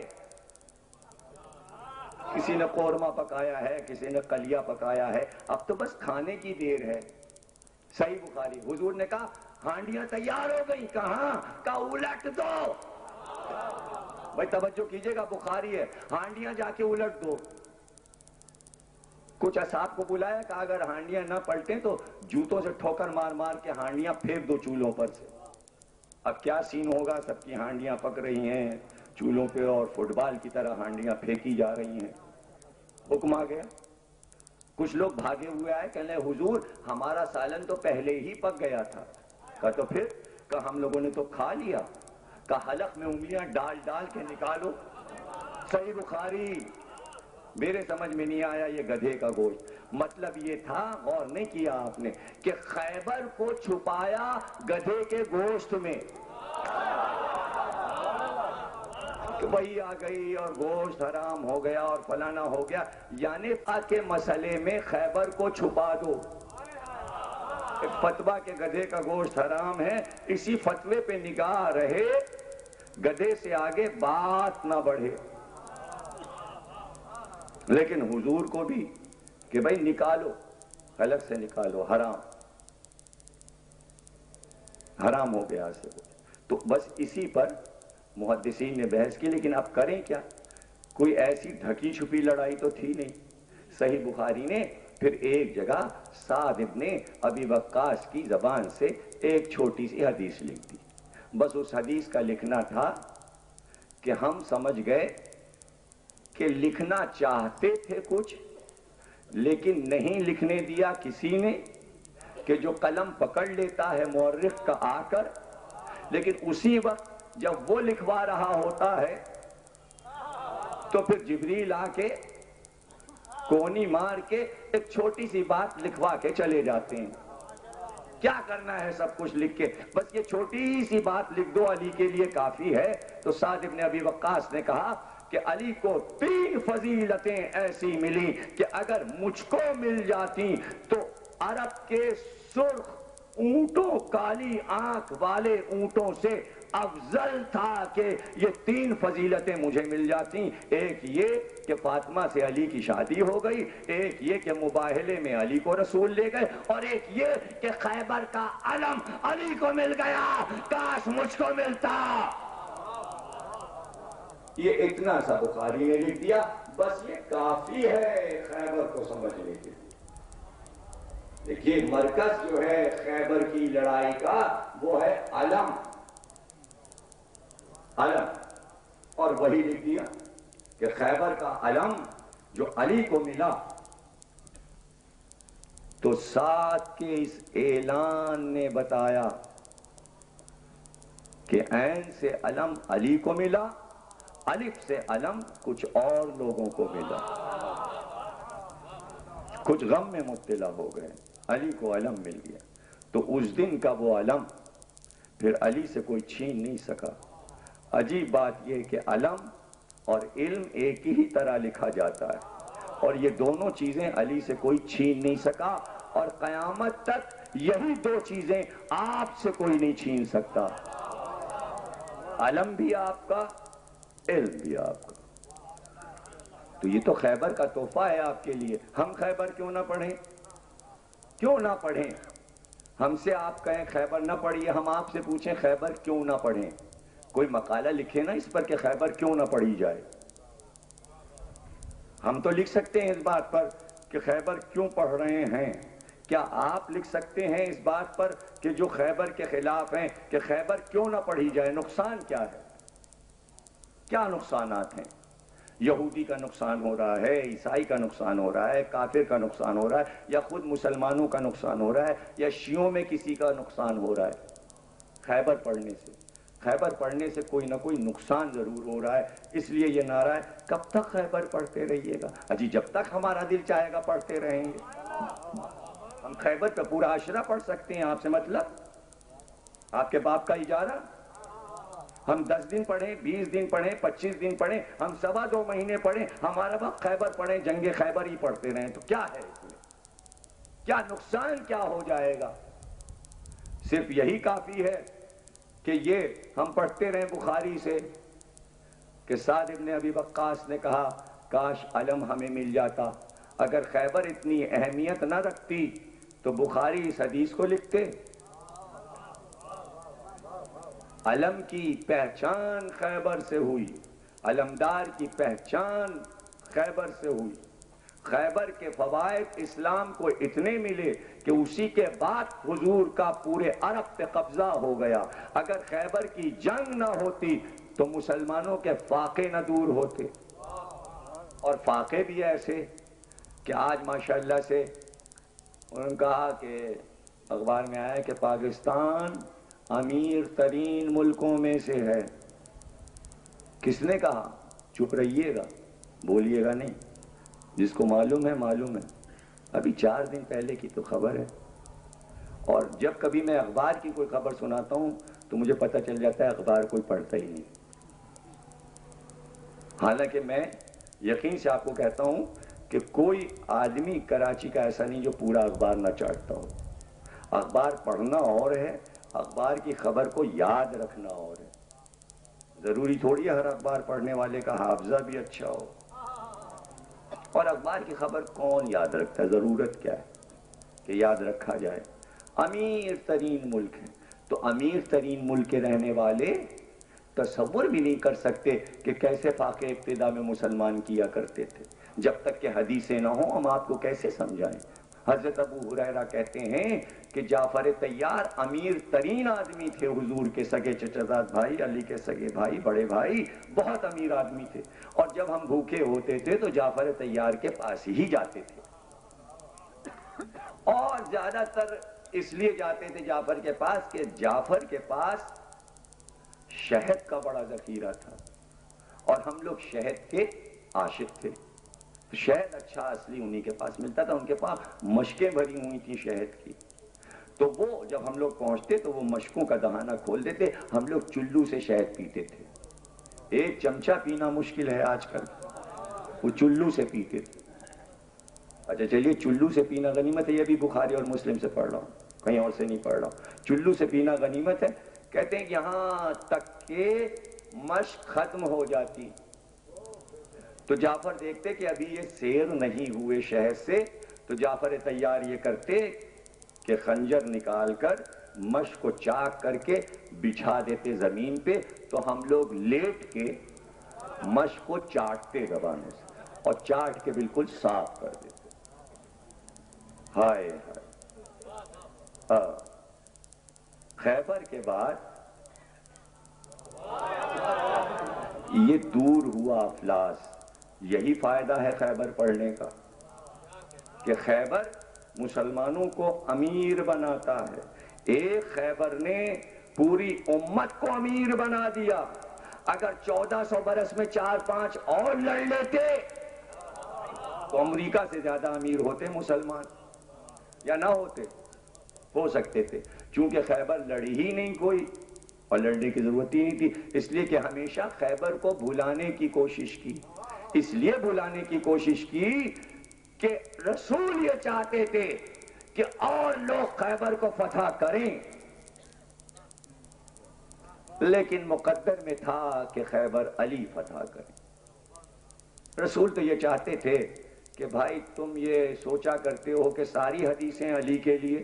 کسی نے قورمہ پکایا ہے، کسی نے قلیہ پکایا ہے، اب تو بس کھانے کی دیر ہے. صحیح بخاری. حضور نے کہا ہانڈیاں تیار ہو گئی. کہاں؟ کہ الٹ دو. بھائی توجہ کیجئے گا، بخاری ہے. ہانڈیاں جا کے الٹ دو. کچھ اصحاب کو بلایا کہ اگر ہانڈیاں نہ پلٹیں تو جوتوں سے ٹھوکر مار مار کے ہانڈیاں پھینک دو چولہوں پر سے. اب کیا سین ہوگا، سب کی ہانڈیاں پک رہی ہیں چولہوں پہ اور فٹ بال کی طرح ہانڈیاں پھینکی جا رہی ہیں. حکم آ گیا. کچھ لوگ بھاگے ہوئے آئے، کہنے حضور ہمارا سالن تو پہلے ہی پک گیا تھا. کہا تو پھر؟ کہ ہم لوگوں نے تو کھا لیا. کہ حلق میں انگلیاں ڈال ڈال کے نکالو. صحیح بخاری. میرے سمجھ میں نہیں آیا یہ گدھے کا گوشت. مطلب یہ تھا، غور نہیں کیا آپ نے، کہ خیبر کو چھپایا گدھے کے گوشت میں. کہ وہی آ گئی اور گوشت حرام ہو گیا اور فلانا ہو گیا. یعنی کے مسئلے میں خیبر کو چھپا دو. ایک فتویٰ کے گدھے کا گوشت حرام ہے، اسی فتوے پہ نگاہ رہے، گدھے سے آگے بات نہ بڑھے. لیکن حضور کو بھی کہ بھائی نکالو، الگ سے نکالو، حرام حرام ہو گیا سے. تو بس اسی پر محدثین نے بحث کی. لیکن اب کریں کیا؟ کوئی ایسی ڈھکی چھپی لڑائی تو تھی نہیں. صحیح بخاری نے پھر ایک جگہ سعد ابن ابی وقاص کی زبان سے ایک چھوٹی سی حدیث لکھ دی. بس اس حدیث کا لکھنا تھا کہ ہم سمجھ گئے کہ لکھنا چاہتے تھے کچھ، لیکن نہیں لکھنے دیا کسی نے، کہ جو قلم پکڑ لیتا ہے مورخ کا آ کر، لیکن اسی وقت جب وہ لکھوا رہا ہوتا ہے تو پھر جبریل آ کے کونی مار کے ایک چھوٹی سی بات لکھوا کے چلے جاتے ہیں. کیا کرنا ہے سب کچھ لکھ کے؟ بس یہ چھوٹی سی بات لکھ دو، علی کے لیے کافی ہے. تو سعد ابن ابی وقاص نے کہا کہ علی کو 3 فضیلتیں ایسی ملی کہ اگر مجھ کو مل جاتی تو عرب کے سرخ اونٹوں، کالی آنکھ والے اونٹوں سے افضل تھا کہ یہ 3 فضیلتیں مجھے مل جاتی. ایک یہ کہ فاطمہ سے علی کی شادی ہو گئی، ایک یہ کہ مباہلے میں علی کو رسول لے گئے، اور ایک یہ کہ خیبر کا علم علی کو مل گیا. کاش مجھ کو ملتا. یہ اتنا سا بخاری نے لکھ دیا. بس یہ کافی ہے خیبر کو سمجھنے کے. دیکھیے مرکز جو ہے خیبر کی لڑائی کا وہ ہے علم. علم. اور وہی لکھ دیا کہ خیبر کا علم جو علی کو ملا. تو ساتھ کے اس اعلان نے بتایا کہ عین سے علم علی کو ملا، الف سے علم کچھ اور لوگوں کو ملا، کچھ غم میں مبتلا ہو گئے، علی کو علم مل گیا، تو اس دن کا وہ علم پھر علی سے کوئی چھین نہیں سکا۔ عجیب بات یہ کہ علم اور علم ایک ہی طرح لکھا جاتا ہے، اور یہ دونوں چیزیں علی سے کوئی چھین نہیں سکا، اور قیامت تک یہی دو چیزیں آپ سے کوئی نہیں چھین سکتا، علم بھی آپ کا، علم بھی آپ کا۔ تو یہ تو خیبر کا تحفہ ہے آپ کے لیے۔ ہم خیبر کیوں نہ پڑھیں؟ کیوں نہ پڑھیں؟ ہم سے آپ کہیں خیبر نہ پڑھیے، ہم آپ سے پوچھیں خیبر کیوں نہ پڑھیں؟ کوئی مقالہ لکھے نا اس پر کہ خیبر کیوں نہ پڑھی جائے۔ ہم تو لکھ سکتے ہیں اس بات پر کہ خیبر کیوں پڑھ رہے ہیں، کیا آپ لکھ سکتے ہیں اس بات پر کہ جو خیبر کے خلاف ہیں کہ خیبر کیوں نہ پڑھی جائے؟ نقصان کیا ہے؟ کیا نقصانات ہیں؟ یہودی کا نقصان ہو رہا ہے، عیسائی کا نقصان ہو رہا ہے، کافر کا نقصان ہو رہا ہے، یا خود مسلمانوں کا نقصان ہو رہا ہے، یا شیعوں میں کسی کا نقصان ہو رہا ہے خیبر پڑھنے سے۔ خیبر پڑھنے سے کوئی نہ کوئی نقصان ضرور ہو رہا ہے، اس لیے یہ نعرہ ہے کب تک خیبر پڑھتے رہیے گا؟ اجی جب تک ہمارا دل چاہے گا پڑھتے رہیں گے۔ ہم خیبر کا پورا عشرہ پڑھ سکتے ہیں، آپ سے مطلب آپ کے باپ کا اجارہ؟ ہم 10 دن پڑھیں، 20 دن پڑھیں، 25 دن پڑھیں، ہم 2.25 مہینے پڑھیں، ہمارا وقت خیبر پڑھیں، جنگ خیبر ہی پڑھتے رہیں، تو کیا ہے اس میں؟ کیا نقصان کیا ہو جائے گا؟ صرف یہی کافی ہے کہ یہ ہم پڑھتے رہیں بخاری سے کہ سعد ابن ابی وقاص نے کہا کاش علم ہمیں مل جاتا۔ اگر خیبر اتنی اہمیت نہ رکھتی تو بخاری اس حدیث کو لکھتے۔ علم کی پہچان خیبر سے ہوئی، علمدار کی پہچان خیبر سے ہوئی۔ خیبر کے فوائد اسلام کو اتنے ملے کہ اسی کے بعد حضور کا پورے عرب پہ قبضہ ہو گیا۔ اگر خیبر کی جنگ نہ ہوتی تو مسلمانوں کے فاقے نہ دور ہوتے، اور فاقے بھی ایسے کہ آج ماشاءاللہ سے انہوں نے کہا کہ اخبار میں آیا کہ پاکستان امیر ترین ملکوں میں سے ہے۔ کس نے کہا؟ چپ رہیے گا، بولیے گا نہیں، جس کو معلوم ہے معلوم ہے۔ ابھی 4 دن پہلے کی تو خبر ہے، اور جب کبھی میں اخبار کی کوئی خبر سناتا ہوں تو مجھے پتہ چل جاتا ہے اخبار کوئی پڑھتا ہی نہیں۔ حالانکہ میں یقین سے آپ کو کہتا ہوں کہ کوئی آدمی کراچی کا ایسا نہیں جو پورا اخبار نہ چاٹتا ہو۔ اخبار پڑھنا اور ہے، اخبار کی خبر کو یاد رکھنا اور ہے۔ ضروری تھوڑی ہے ہر اخبار پڑھنے والے کا حافظہ بھی اچھا ہو، اور اخبار کی خبر کون یاد رکھتا ہے؟ ضرورت کیا ہے کہ یاد رکھا جائے؟ امیر ترین ملک ہے، تو امیر ترین ملک کے رہنے والے تصور بھی نہیں کر سکتے کہ کیسے فاقے ابتدا میں مسلمان کیا کرتے تھے۔ جب تک کہ حدیثیں نہ ہوں ہم آپ کو کیسے سمجھائیں؟ حضرت ابو ہریرہ کہتے ہیں کہ جعفر طیار امیر ترین آدمی تھے، حضور کے سگے چچزاد بھائی، علی کے سگے بھائی، بڑے بھائی، بہت امیر آدمی تھے، اور جب ہم بھوکے ہوتے تھے تو جعفر طیار کے پاس ہی جاتے تھے، اور زیادہ تر اس لیے جاتے تھے جعفر کے پاس کہ جعفر کے پاس شہد کا بڑا ذخیرہ تھا، اور ہم لوگ شہد کے عاشق تھے، شہد اچھا اصلی انہی کے پاس ملتا تھا، ان کے پاس مشکیں بھری ہوئی تھی شہد کی، تو وہ جب ہم لوگ پہنچتے تو وہ مشکوں کا دہانہ کھول دیتے، ہم لوگ چلو سے شہد پیتے تھے۔ 1 چمچہ پینا مشکل ہے آج کل، وہ چلو سے پیتے تھے۔ اچھا چلیے، چلو سے پینا غنیمت ہے، یہ بھی بخاری اور مسلم سے پڑھ رہا ہوں، کہیں اور سے نہیں پڑھ رہا ہوں۔ چلو سے پینا غنیمت ہے، کہتے ہیں کہ یہاں تک کہ مشق ختم ہو جاتی تو جعفر دیکھتے کہ ابھی یہ سیر نہیں ہوئے شہد سے، تو جعفر طیار یہ کرتے کہ خنجر نکال کر مشق کو چاک کر کے بچھا دیتے زمین پہ، تو ہم لوگ لیٹ کے مشق کو چاٹتے زبانوں سے، اور چاٹ کے بالکل صاف کر دیتے۔ ہائے ہائے، خیبر کے بعد یہ دور ہوا افلاس۔ یہی فائدہ ہے خیبر پڑھنے کا کہ خیبر مسلمانوں کو امیر بناتا ہے۔ ایک خیبر نے پوری امت کو امیر بنا دیا. اگر 1400 برس میں 4-5 اور لڑ لیتے تو امریکہ سے زیادہ امیر ہوتے مسلمان یا نہ ہوتے؟ ہو سکتے تھے. چونکہ خیبر لڑی ہی نہیں کوئی اور لڑنے کی ضرورت ہی نہیں تھی، اس لیے کہ ہمیشہ خیبر کو بھلانے کی کوشش کی. اس لیے بھلانے کی کوشش کی کہ رسول یہ چاہتے تھے کہ اور لوگ خیبر کو فتح کریں، لیکن مقدر میں تھا کہ خیبر علی فتح کریں. رسول تو یہ چاہتے تھے کہ بھائی تم یہ سوچا کرتے ہو کہ ساری حدیثیں علی کے لیے،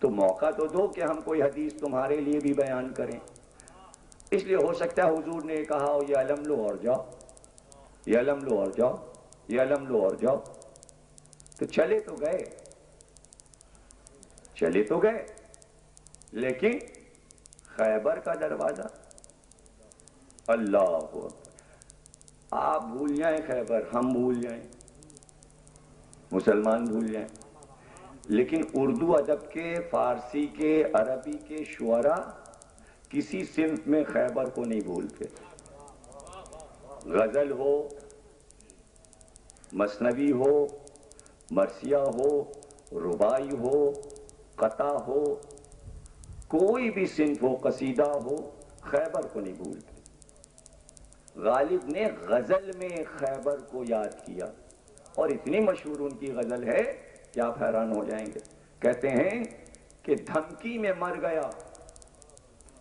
تو موقع تو دو کہ ہم کوئی حدیث تمہارے لیے بھی بیان کریں. اس لیے ہو سکتا ہے حضور نے کہا ہو یہ علم لو اور جاؤ، یہ علم لو اور جاؤ، یہ علم لو اور جاؤ. تو چلے تو گئے، چلے تو گئے، لیکن خیبر کا دروازہ، اللہ اکبر. آپ بھول جائیں خیبر، ہم بھول جائیں، مسلمان بھول جائیں، لیکن اردو ادب کے، فارسی کے، عربی کے شعراء کسی صنف میں خیبر کو نہیں بھولتے. غزل ہو، مثنوی ہو، مرثیہ ہو، رباعی ہو، قطع ہو، کوئی بھی صنف ہو، قصیدہ ہو، خیبر کو نہیں بھولتے. غالب نے غزل میں خیبر کو یاد کیا اور اتنی مشہور ان کی غزل ہے کہ آپ حیران ہو جائیں گے. کہتے ہیں کہ دھمکی میں مر گیا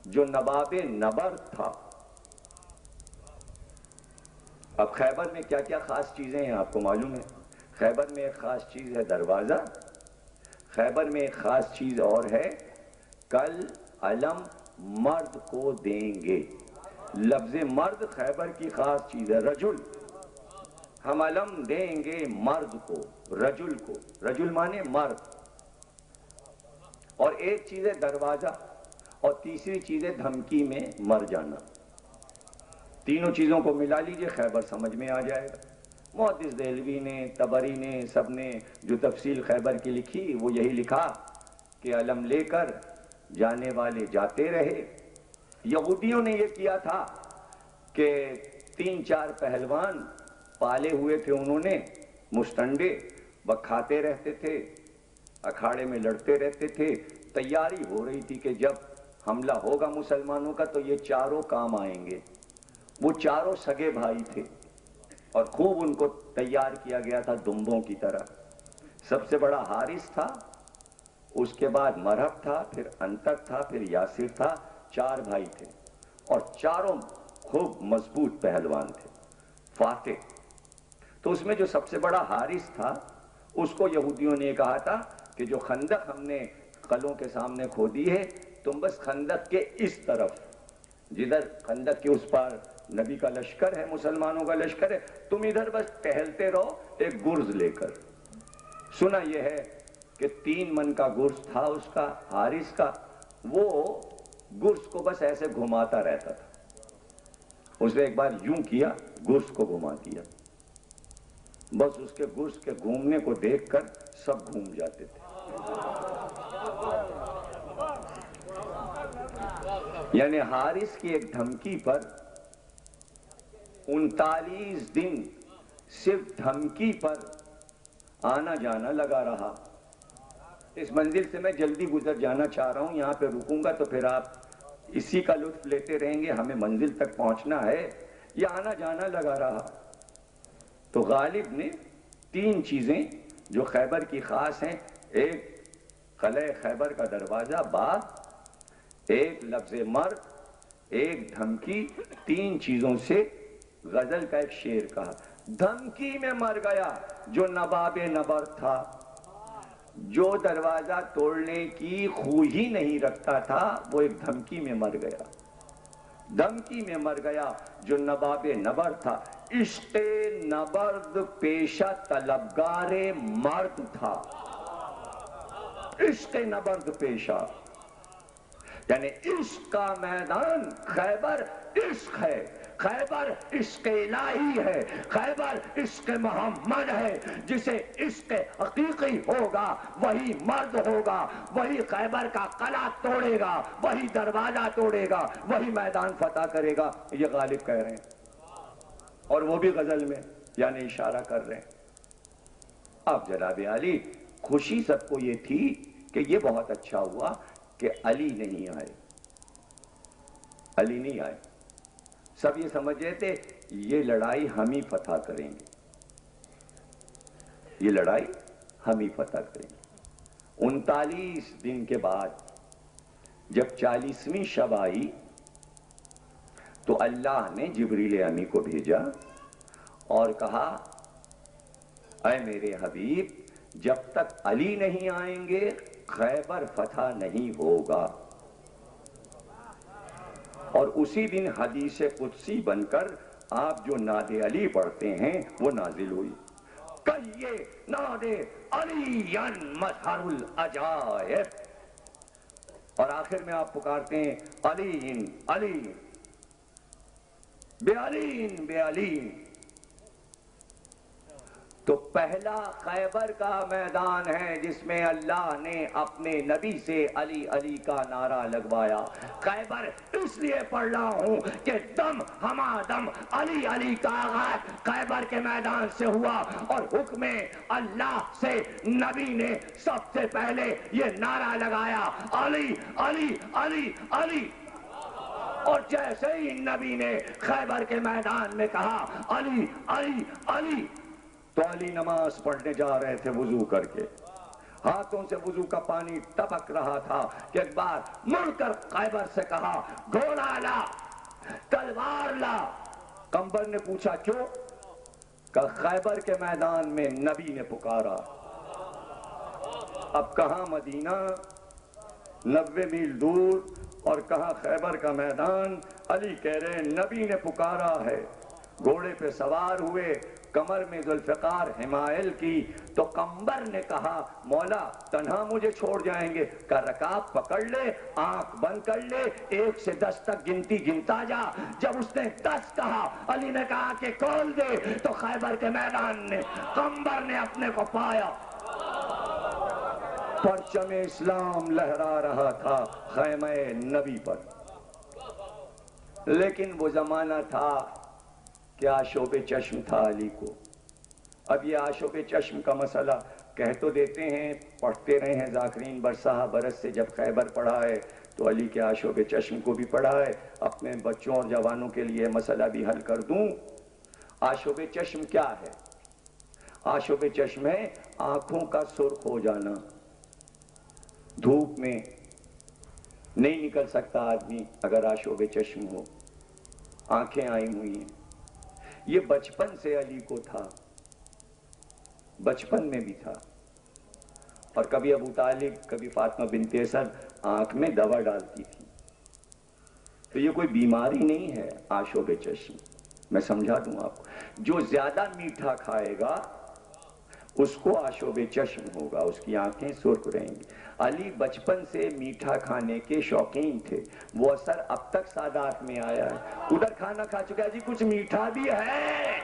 جو نواب نبرد تھا. اب خیبر میں کیا کیا خاص چیزیں ہیں آپ کو معلوم ہے. خیبر میں ایک خاص چیز ہے دروازہ. خیبر میں ایک خاص چیز اور ہے، کل علم مرد کو دیں گے. لفظ مرد خیبر کی خاص چیز ہے. رجل، ہم علم دیں گے مرد کو، رجل کو. رجل مانے مرد. اور ایک چیز ہے دروازہ، اور تیسری چیز ہے دھمکی میں مر جانا. تینوں چیزوں کو ملا لیجئے خیبر سمجھ میں آ جائے گا. محدث دہلوی نے، طبری نے، سب نے جو تفصیل خیبر کی لکھی وہ یہی لکھا کہ علم لے کر جانے والے جاتے رہے. یہودیوں نے یہ کیا تھا کہ 3-4 پہلوان پالے ہوئے تھے انہوں نے، مستنڈے، وہ کھاتے رہتے تھے، اکھاڑے میں لڑتے رہتے تھے. تیاری ہو رہی تھی کہ جب حملہ ہوگا مسلمانوں کا تو یہ چاروں کام آئیں گے. وہ چاروں سگے بھائی تھے اور خوب ان کو تیار کیا گیا تھا دمبوں کی طرح. سب سے بڑا حارث تھا، اس کے بعد مرہب تھا، پھر انتر تھا، پھر یاسر تھا. 4 بھائی تھے اور چاروں خوب مضبوط پہلوان تھے، فاتح. تو اس میں جو سب سے بڑا حارث تھا اس کو یہودیوں نے کہا تھا کہ جو خندق ہم نے قلعوں کے سامنے کھودی ہے، تم بس خندق کے اس طرف، جدھر خندق کے اس پار نبی کا لشکر ہے، مسلمانوں کا لشکر ہے، تم ادھر بس ٹہلتے رہو ایک گرز لے کر. سنا یہ ہے کہ 3 من کا گرز تھا اس کا، حارث کا. وہ گرز کو بس ایسے گھماتا رہتا تھا. اس نے ایک بار یوں کیا، گرز کو گھما دیا، بس اس کے گرز کے گھومنے کو دیکھ کر سب گھوم جاتے تھے. یعنی حارث کی ایک دھمکی پر 39 دن صرف دھمکی پر آنا جانا لگا رہا. اس منزل سے میں جلدی گزر جانا چاہ رہا ہوں، یہاں پہ رکوں گا تو پھر آپ اسی کا لطف لیتے رہیں گے، ہمیں منزل تک پہنچنا ہے. یہ آنا جانا لگا رہا. تو غالب نے 3 چیزیں جو خیبر کی خاص ہیں، ایک قلعہ خیبر کا دروازہ، باب، ایک لفظ مرد، ایک دھمکی، 3 چیزوں سے غزل کا ایک شعر کہا. دھمکی میں مر گیا جو نواب نبرد تھا، جو دروازہ توڑنے کی خو ہی نہیں رکھتا تھا وہ ایک دھمکی میں مر گیا. دھمکی میں مر گیا جو نواب نبرد تھا. عشق نبرد پیشہ طلبگار مرد تھا. عشق نبرد پیشہ یعنی عشق کا میدان خیبر عشق ہے. خیبر عشق الہی ہے، خیبر عشق محمد ہے، جسے عشق حقیقی ہوگا وہی مرد ہوگا، وہی خیبر کا قلعہ توڑے گا، وہی دروازہ توڑے گا، وہی میدان فتح کرے گا، یہ غالب کہہ رہے ہیں، اور وہ بھی غزل میں یعنی اشارہ کر رہے ہیں۔ اب جناب علی خوشی سب کو یہ تھی کہ یہ بہت اچھا ہوا کہ علی نہیں آئے، علی نہیں آئے، سب یہ سمجھ رہے تھے یہ لڑائی ہم ہی فتح کریں گے، یہ لڑائی ہم ہی فتح کریں گے۔ 39 دن کے بعد جب 40ویں شب آئی تو اللہ نے جبریل امی کو بھیجا اور کہا اے میرے حبیب جب تک علی نہیں آئیں گے خیبر فتح نہیں ہوگا، اور اسی دن حدیث قدسی بن کر آپ جو ناد علی پڑھتے ہیں وہ نازل ہوئی، کہیے ناد علی مظہر العجائب، اور آخر میں آپ پکارتے ہیں علی علی بے علی بے علی۔ تو پہلا خیبر کا میدان ہے جس میں اللہ نے اپنے نبی سے علی علی کا نعرہ لگوایا۔ خیبر اس لیے پڑھ رہا ہوں کہ دم ہما دم علی علی کا آغاز خیبر کے میدان سے ہوا، اور حکم اللہ سے نبی نے سب سے پہلے یہ نعرہ لگایا علی علی علی علی، اور جیسے ہی نبی نے خیبر کے میدان میں کہا علی علی علی، تو علی نماز پڑھنے جا رہے تھے وضو کر کے، ہاتھوں سے وضو کا پانی ٹپک رہا تھا کہ ایک بار مڑ کر خیبر سے کہا گھوڑا لا، تلوار لا۔ قمبر نے پوچھا کیوں؟ کہ خیبر کے میدان میں نبی نے پکارا۔ اب کہاں مدینہ 90 میل دور اور کہاں خیبر کا میدان، علی کہہ رہے ہیں نبی نے پکارا ہے۔ گھوڑے پہ سوار ہوئے، کمر میں ذوالفقار حمائل کی، تو قمبر نے کہا مولا تنہا مجھے چھوڑ جائیں گے؟ کہ رکاب پکڑ لے، آنکھ بند کر لے، 1 سے 10 تک گنتی گنتا جا۔ جب اس نے 10 کہا علی نے کہا کہ کھول دے، تو خیبر کے میدان نے قمبر نے اپنے کو پایا، پرچم اسلام لہرا رہا تھا خیمہ نبی پر۔ لیکن وہ زمانہ تھا کہ آشوب چشم تھا علی کو۔ اب یہ آشوب چشم کا مسئلہ کہہ تو دیتے ہیں، پڑھتے رہے ہیں ذاکرین برسہ برس سے، جب خیبر پڑھا ہے تو علی کے آشوب چشم کو بھی پڑھا ہے۔ اپنے بچوں اور جوانوں کے لیے مسئلہ بھی حل کر دوں۔ آشوب چشم کیا ہے؟ آشوب چشم ہے آنکھوں کا سرخ ہو جانا، دھوپ میں نہیں نکل سکتا آدمی اگر آشوب چشم ہو، آنکھیں آئی ہوئی ہیں۔ یہ بچپن سے علی کو تھا، بچپن میں بھی تھا، اور کبھی ابو طالب کبھی فاطمہ بنت اسد آنکھ میں دوا ڈالتی تھی۔ تو یہ کوئی بیماری نہیں ہے آشوب چشم، میں سمجھا دوں آپ کو۔ جو زیادہ میٹھا کھائے گا اس کو آشوب چشم ہوگا، اس کی آنکھیں سرخ رہیں گی۔ علی بچپن سے میٹھا کھانے کے شوقین تھے، وہ اثر اب تک سادات میں آیا ہے۔ ادھر کھانا کھا چکا ہے جی، کچھ میٹھا بھی ہے،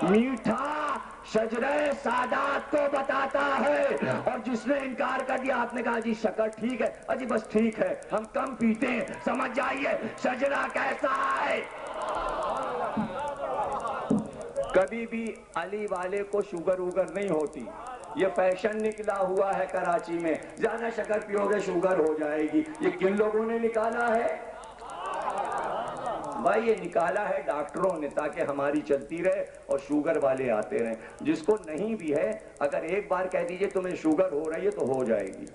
میٹھا شجرہ سادات کو بتاتا ہے، اور جس نے انکار کر دیا، آپ نے کہا جی شکر ٹھیک ہے، اجی بس ٹھیک ہے ہم کم پیتے ہیں، سمجھ جائیے شجرہ کیسا ہے۔ کبھی بھی علی والے کو شوگر وگر نہیں ہوتی، یہ فیشن نکلا ہوا ہے کراچی میں، زیادہ شکر پیو گے شوگر ہو جائے گی۔ یہ کن لوگوں نے نکالا ہے بھائی؟ یہ نکالا ہے ڈاکٹروں نے تاکہ ہماری چلتی رہے اور شوگر والے آتے رہیں۔ جس کو نہیں بھی ہے اگر ایک بار کہہ دیجئے تمہیں شوگر ہو رہی ہے تو ہو جائے گی۔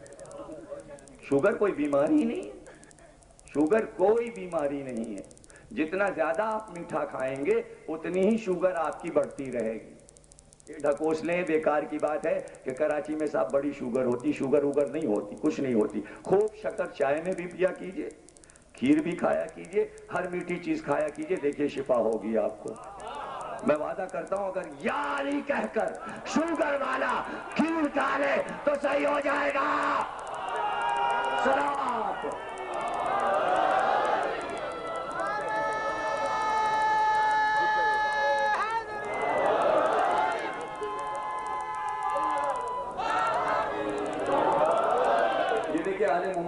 شوگر کوئی بیماری نہیں ہے، شوگر کوئی بیماری نہیں ہے۔ جتنا زیادہ آپ میٹھا کھائیں گے اتنی ہی شوگر آپ کی بڑھتی رہے گی۔ یہ ڈھکوس لیں، بیکار کی بات ہے کہ کراچی میں صاحب بڑی شوگر ہوتی، شوگر وگر نہیں ہوتی، کچھ نہیں ہوتی۔ خوب شکر چائے میں بھی پیا کیجئے، کھیر بھی کھایا کیجئے، ہر میٹھی چیز کھایا کیجئے، دیکھیے شفا ہوگی آپ کو۔ میں وعدہ کرتا ہوں اگر یا علی کہہ کر شوگر والا کھیر کھا لے تو صحیح ہو جائے گا۔ سلام۔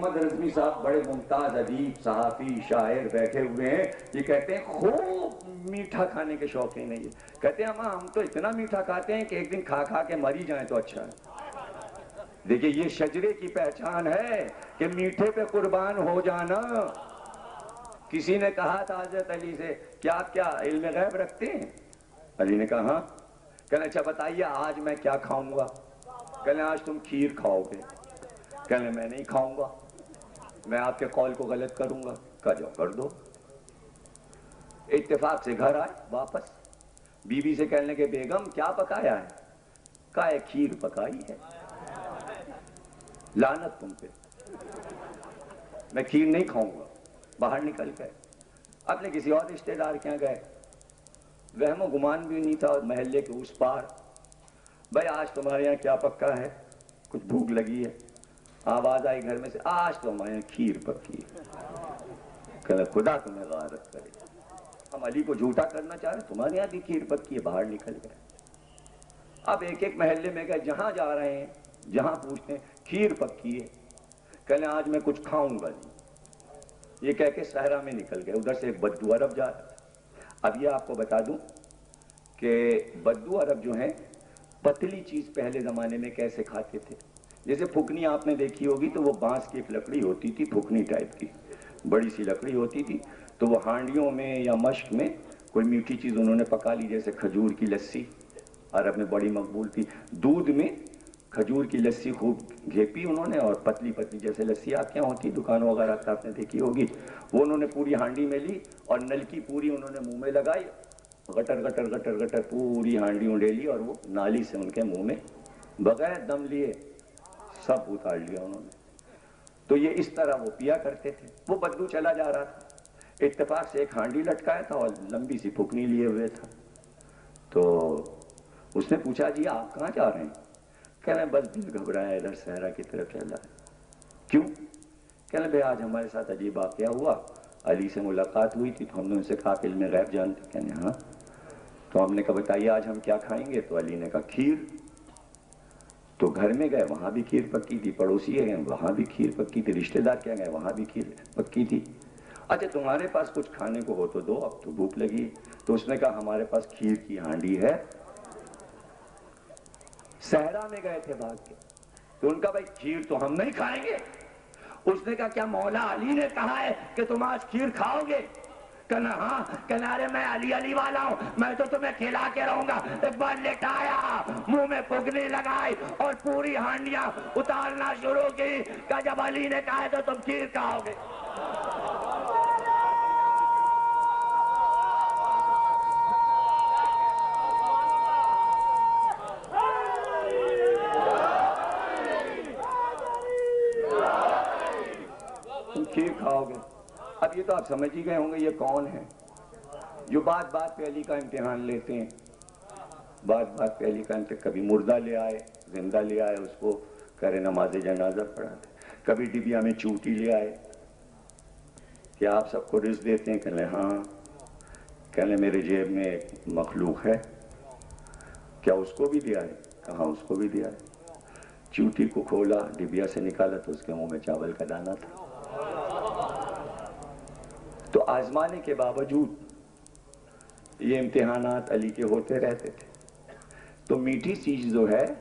محمد رضوی صاحب بڑے ممتاز ادیب صحافی شاعر بیٹھے ہوئے ہیں، یہ کہتے ہیں خوب میٹھا کھانے کے شوقین ہیں، یہ کہتے ہیں ہم تو اتنا میٹھا کھاتے ہیں کہ ایک دن کھا کھا کے مر ہی جائیں تو اچھا ہے۔ دیکھیں یہ شجرے کی پہچان ہے کہ میٹھے پہ قربان ہو جانا۔ کسی نے کہا تھا حضرت علی سے کہ آپ کیا علم غیب رکھتے ہیں؟ علی نے کہا ہاں۔ کہنے اچھا بتائیے آج میں کیا کھاؤں گا؟ کہنے آج تم کھیر کھاؤ گے۔ کہنے میں نہیں کھاؤں گا، میں آپ کے قول کو غلط کروں گا۔ کہا جاؤ کر دو۔ اتفاق سے گھر آئے واپس، بیوی سے کہنے لگے بیگم کیا پکایا ہے؟ کہا ہے کھیر پکائی ہے۔ لعنت تم پہ، میں کھیر نہیں کھاؤں گا۔ باہر نکل گئے، اپنے کسی اور رشتہ دار کے یہاں گئے، وہم و گمان بھی نہیں تھا، اور محلے کے اس پار بھائی آج تمہارے یہاں کیا پکا ہے؟ کچھ بھوک لگی ہے؟ آواز آئی گھر میں سے آج تو ہمارے یہاں کھیر پکی ہے۔ کہا خدا تمہیں غارت کرے، ہم علی کو جھوٹا کرنا چاہ رہے تمہارے یہاں بھی کھیر پکی ہے۔ باہر نکل گئے، اب ایک ایک محلے میں گئے، جہاں جا رہے ہیں جہاں پوچھتے ہیں کھیر پکی ہے۔ کہنے آج میں کچھ کھاؤں گا نہیں، یہ کہہ کے صحرا میں نکل گئے۔ ادھر سے ایک بدو عرب جا رہا تھا۔ اب یہ آپ کو بتا دوں کہ بدو عرب جو ہیں پتلی چیز پہلے زمانے میں کیسے کھاتے تھے، جیسے پھکنی آپ نے دیکھی ہوگی تو وہ بانس کی ایک لکڑی ہوتی تھی، پھکنی ٹائپ کی بڑی سی لکڑی ہوتی تھی، تو وہ ہانڈیوں میں یا مشک میں کوئی میٹھی چیز انہوں نے پکا لی، جیسے کھجور کی لسی عرب میں بڑی مقبول تھی، دودھ میں کھجور کی لسی خوب گھیپی انہوں نے، اور پتلی پتلی جیسے لسی آپ کے یہاں ہوتی دکانوں وغیرہ کا آپ نے دیکھی ہوگی، وہ انہوں نے پوری ہانڈی میں لی اور نلکی پوری انہوں نے منہ میں لگائی، گٹر گٹر گٹر گٹر پوری ہانڈی اونڈے لی، اور وہ نالی سے ان کے منہ میں بغیر دم لیے سب اتار لیا انہوں نے۔ تو یہ اس طرح وہ پیا کرتے تھے۔ وہ بدو چلا جا رہا تھا، اتفاق سے ایک ہانڈی لٹکایا تھا اور لمبی سی پھکنی لیے ہوئے تھا، تو اس نے پوچھا جی آپ کہاں جا رہے ہیں؟ کہنے بس دل گھبرایا ادھر صحرا کی طرف چل رہا ہے۔ کیوں؟ کہنے بھئی آج ہمارے ساتھ عجیب واقعہ ہوا، علی سے ملاقات ہوئی تھی تو ہم نے ان سے کہا کہ علم غیب جانتے؟ کہنے ہاں۔ تو ہم نے کہا بتائیے آج ہم کیا کھائیں گے؟ تو علی نے کہا کھیر۔ تو گھر میں گئے وہاں بھی کھیر پکی تھی، پڑوسی گئے وہاں بھی کھیر پکی تھی، رشتہ دار کیا گئے وہاں بھی کھیر پکی تھی۔ اچھا تمہارے پاس کچھ کھانے کو ہو تو دو، اب تو بھوک لگی۔ تو اس نے کہا ہمارے پاس کھیر کی ہانڈی ہے۔ صحرا میں گئے تھے بھاگ کے، تو ان کا بھائی کھیر تو ہم نہیں کھائیں گے۔ اس نے کہا کیا مولا علی نے کہا ہے کہ تم آج کھیر کھاؤ گے؟ کہنا ہاں۔ کہنا ارے میں علی والا ہوں، میں تو تمہیں کھلا کے رہوں گا۔ ایک بار لٹایا، منہ میں پھکنی لگائی اور پوری ہانڈیاں اتارنا شروع کی۔ کہ جب علی نے کہا ہے تو تم کھیر کھاؤ گے۔ کھیر کھاؤ گے۔ اب یہ تو آپ سمجھ ہی گئے ہوں گے یہ کون ہے جو بات بات پہ علی کا امتحان لیتے ہیں۔ بات بات پہ علی کا امتحان، کبھی مردہ لے آئے، زندہ لے آئے، اس کو کرے نماز جنازہ پڑھاتے، کبھی ڈبیا میں چوٹی لے آئے کہ آپ سب کو رزق دیتے ہیں؟ کہنے ہاں۔ کہنے میرے جیب میں ایک مخلوق ہے، کیا اس کو بھی دیا ہے؟ کہاں اس کو بھی دیا ہے۔ چوٹی کو کھولا، ڈبیا سے نکالا تو اس کے منہ میں چاول کا دانہ تھا۔ تو آزمانے کے باوجود یہ امتحانات علی کے ہوتے رہتے تھے۔ تو میٹھی چیز جو ہے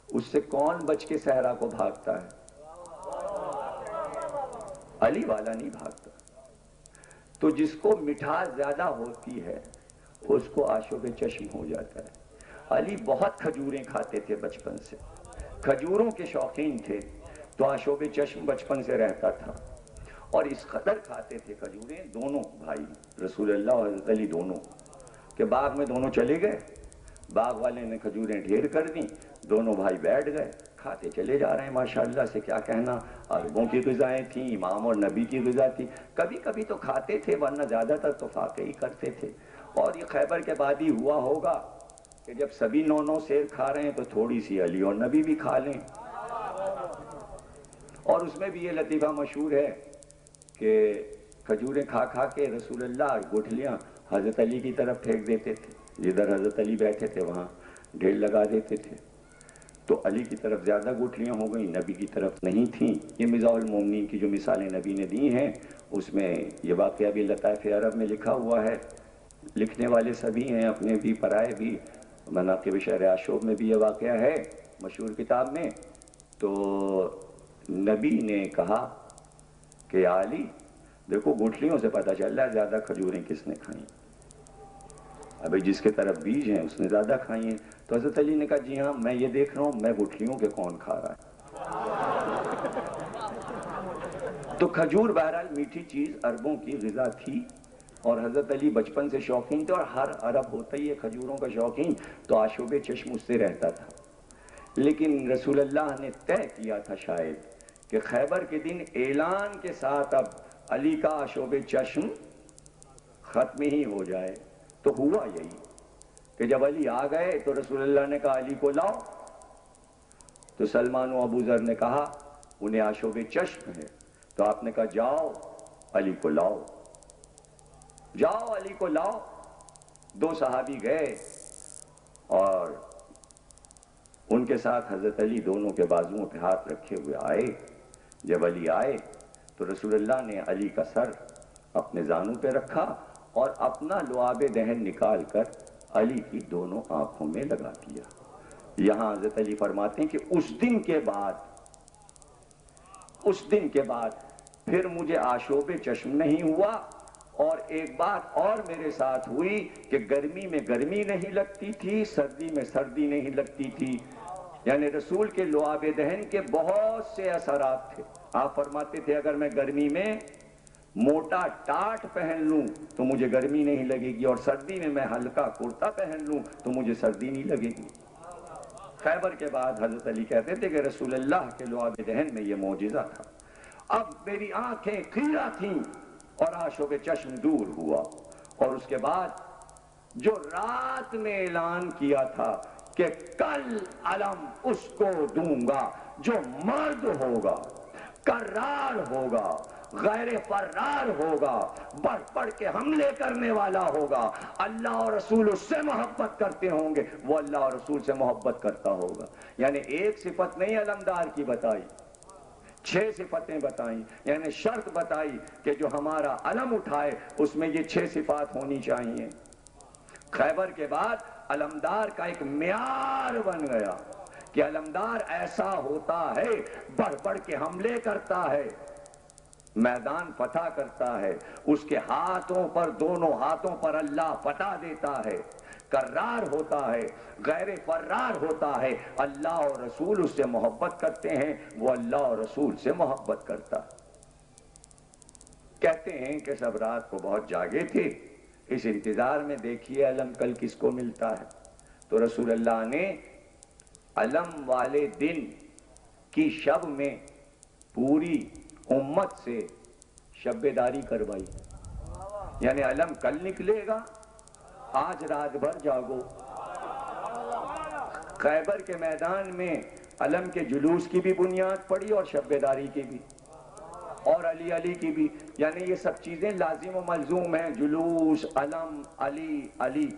اس سے کون بچ کے صحرا کو بھاگتا ہے؟ علی والا نہیں بھاگتا۔ تو جس کو مٹھاس زیادہ ہوتی ہے اس کو آشوب چشم ہو جاتا ہے۔ علی بہت کھجوریں کھاتے تھے بچپن سے، کھجوروں کے شوقین تھے، تو آشوب چشم بچپن سے رہتا تھا، اور اس قدر کھاتے تھے کھجوریں دونوں بھائی رسول اللہ اور حضرت علی دونوں، کہ باغ میں دونوں چلے گئے، باغ والے نے کھجوریں ڈھیر کر دیں، دونوں بھائی بیٹھ گئے، کھاتے چلے جا رہے ہیں۔ ماشاءاللہ سے کیا کہنا، عربوں کی غذائیں تھیں، امام اور نبی کی غذا تھی۔ کبھی کبھی تو کھاتے تھے ورنہ زیادہ تر تو فاقے ہی کرتے تھے۔ اور یہ خیبر کے بعد ہی ہوا ہوگا کہ جب سبھی 9 سیر کھا رہے ہیں تو تھوڑی سی علی اور نبی بھی کھا لیں۔ اور اس میں بھی یہ لطیفہ مشہور ہے کہ کھجوریں کھا کھا کے رسول اللہ گٹھلیاں حضرت علی کی طرف پھینک دیتے تھے، جدھر حضرت علی بیٹھے تھے وہاں ڈھیر لگا دیتے تھے۔ تو علی کی طرف زیادہ گٹھلیاں ہو گئیں، نبی کی طرف نہیں تھیں۔ یہ مزاح المومنین کی جو مثالیں نبی نے دی ہیں اس میں یہ واقعہ بھی لطائف عرب میں لکھا ہوا ہے، لکھنے والے سبھی ہیں، اپنے بھی پرائے بھی، مناقب شہر عاشوب میں بھی یہ واقعہ ہے مشہور کتاب میں۔ تو نبی نے کہا کہ علی دیکھو گٹھلیوں سے پتہ چل رہا ہے زیادہ کھجوریں کس نے کھائیں، ابھی جس کے طرف بیج ہیں اس نے زیادہ کھائی ہیں۔ تو حضرت علی نے کہا جی ہاں میں یہ دیکھ رہا ہوں، میں گٹھلیوں کے کون کھا رہا ہے۔ تو کھجور بہرحال میٹھی چیز عربوں کی غذا تھی، اور حضرت علی بچپن سے شوقین تھے، اور ہر عرب ہوتا ہی ہے کھجوروں کا شوقین، تو آشوب چشم اس سے رہتا تھا۔ لیکن رسول اللہ نے طے کیا تھا شاید کہ خیبر کے دن اعلان کے ساتھ اب علی کا آشوب چشم ختم ہی ہو جائے۔ تو ہوا یہی کہ جب علی آ گئے تو رسول اللہ نے کہا علی کو لاؤ، تو سلمان و ابو ذر نے کہا انہیں آشوب چشم ہے، تو آپ نے کہا جاؤ علی کو لاؤ، جاؤ علی کو لاؤ۔ دو صحابی گئے اور ان کے ساتھ حضرت علی دونوں کے بازوؤں پہ ہاتھ رکھے ہوئے آئے۔ جب علی آئے تو رسول اللہ نے علی کا سر اپنے زانوں پہ رکھا اور اپنا لعاب دہن نکال کر علی کی دونوں آنکھوں میں لگا دیا۔ یہاں حضرت علی فرماتے ہیں کہ اس دن کے بعد پھر مجھے آشوب چشم نہیں ہوا، اور ایک بات اور میرے ساتھ ہوئی کہ گرمی میں گرمی نہیں لگتی تھی، سردی میں سردی نہیں لگتی تھی۔ یعنی رسول کے لعاب دہن کے بہت سے اثرات تھے۔ آپ فرماتے تھے اگر میں گرمی میں موٹا ٹاٹ پہن لوں تو مجھے گرمی نہیں لگے گی، اور سردی میں ہلکا کرتا پہن لوں تو مجھے سردی نہیں لگے گی۔ خیبر کے بعد حضرت علی کہتے تھے کہ رسول اللہ کے لعاب دہن میں یہ معجزہ تھا۔ اب میری آنکھیں کھیرا تھیں اور آشوب چشم دور ہوا، اور اس کے بعد جو رات میں اعلان کیا تھا کہ کل علم اس کو دوں گا جو مرد ہوگا، کرار ہوگا، غیر فرار ہوگا، بڑھ بڑھ کے حملے کرنے والا ہوگا، اللہ اور رسول اس سے محبت کرتے ہوں گے، وہ اللہ اور رسول سے محبت کرتا ہوگا۔ یعنی ایک صفت نہیں علمدار کی بتائی، 6 صفتیں بتائیں، یعنی شرط بتائی کہ جو ہمارا علم اٹھائے اس میں یہ 6 صفات ہونی چاہیے۔ خیبر کے بعد علمدار کا ایک معیار بن گیا کہ علمدار ایسا ہوتا ہے، بڑھ بڑھ کے حملے کرتا ہے، میدان فتح کرتا ہے، اس کے ہاتھوں پر، دونوں ہاتھوں پر اللہ فتح دیتا ہے، کرار ہوتا ہے، غیر فرار ہوتا ہے، اللہ اور رسول اس سے محبت کرتے ہیں، وہ اللہ اور رسول سے محبت کرتا ہے۔ کہتے ہیں کہ سب رات کو بہت جاگے تھے، اس انتظار میں دیکھیے علم کل کس کو ملتا ہے۔ تو رسول اللہ نے علم والے دن کی شب میں پوری امت سے شب بیداری کروائی، یعنی علم کل نکلے گا، آج رات بھر جاگو۔ خیبر کے میدان میں علم کے جلوس کی بھی بنیاد پڑی اور شب بیداری کی بھی، اور علی علی کی بھی، یعنی یہ سب چیزیں لازم و ملزوم ہیں، جلوس، علم، علی، علی،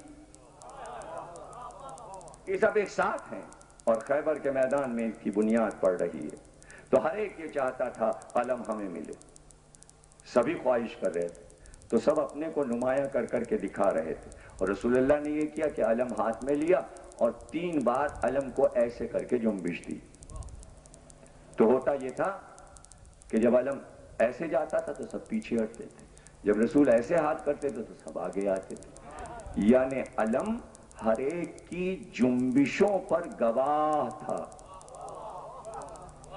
یہ سب ایک ساتھ ہیں، اور خیبر کے میدان میں ان کی بنیاد پڑ رہی ہے۔ تو ہر ایک یہ چاہتا تھا علم ہمیں ملے، سبھی خواہش کر رہے تھے، تو سب اپنے کو نمایاں کر کر کے دکھا رہے تھے، اور رسول اللہ نے یہ کیا کہ علم ہاتھ میں لیا اور 3 بار علم کو ایسے کر کے جنبش دی۔ تو ہوتا یہ تھا کہ جب علم ایسے جاتا تھا تو سب پیچھے ہٹتے تھے، جب رسول ایسے ہاتھ کرتے تھے تو سب آگے آتے تھے، یعنی علم ہر ایک کی جنبشوں پر گواہ تھا،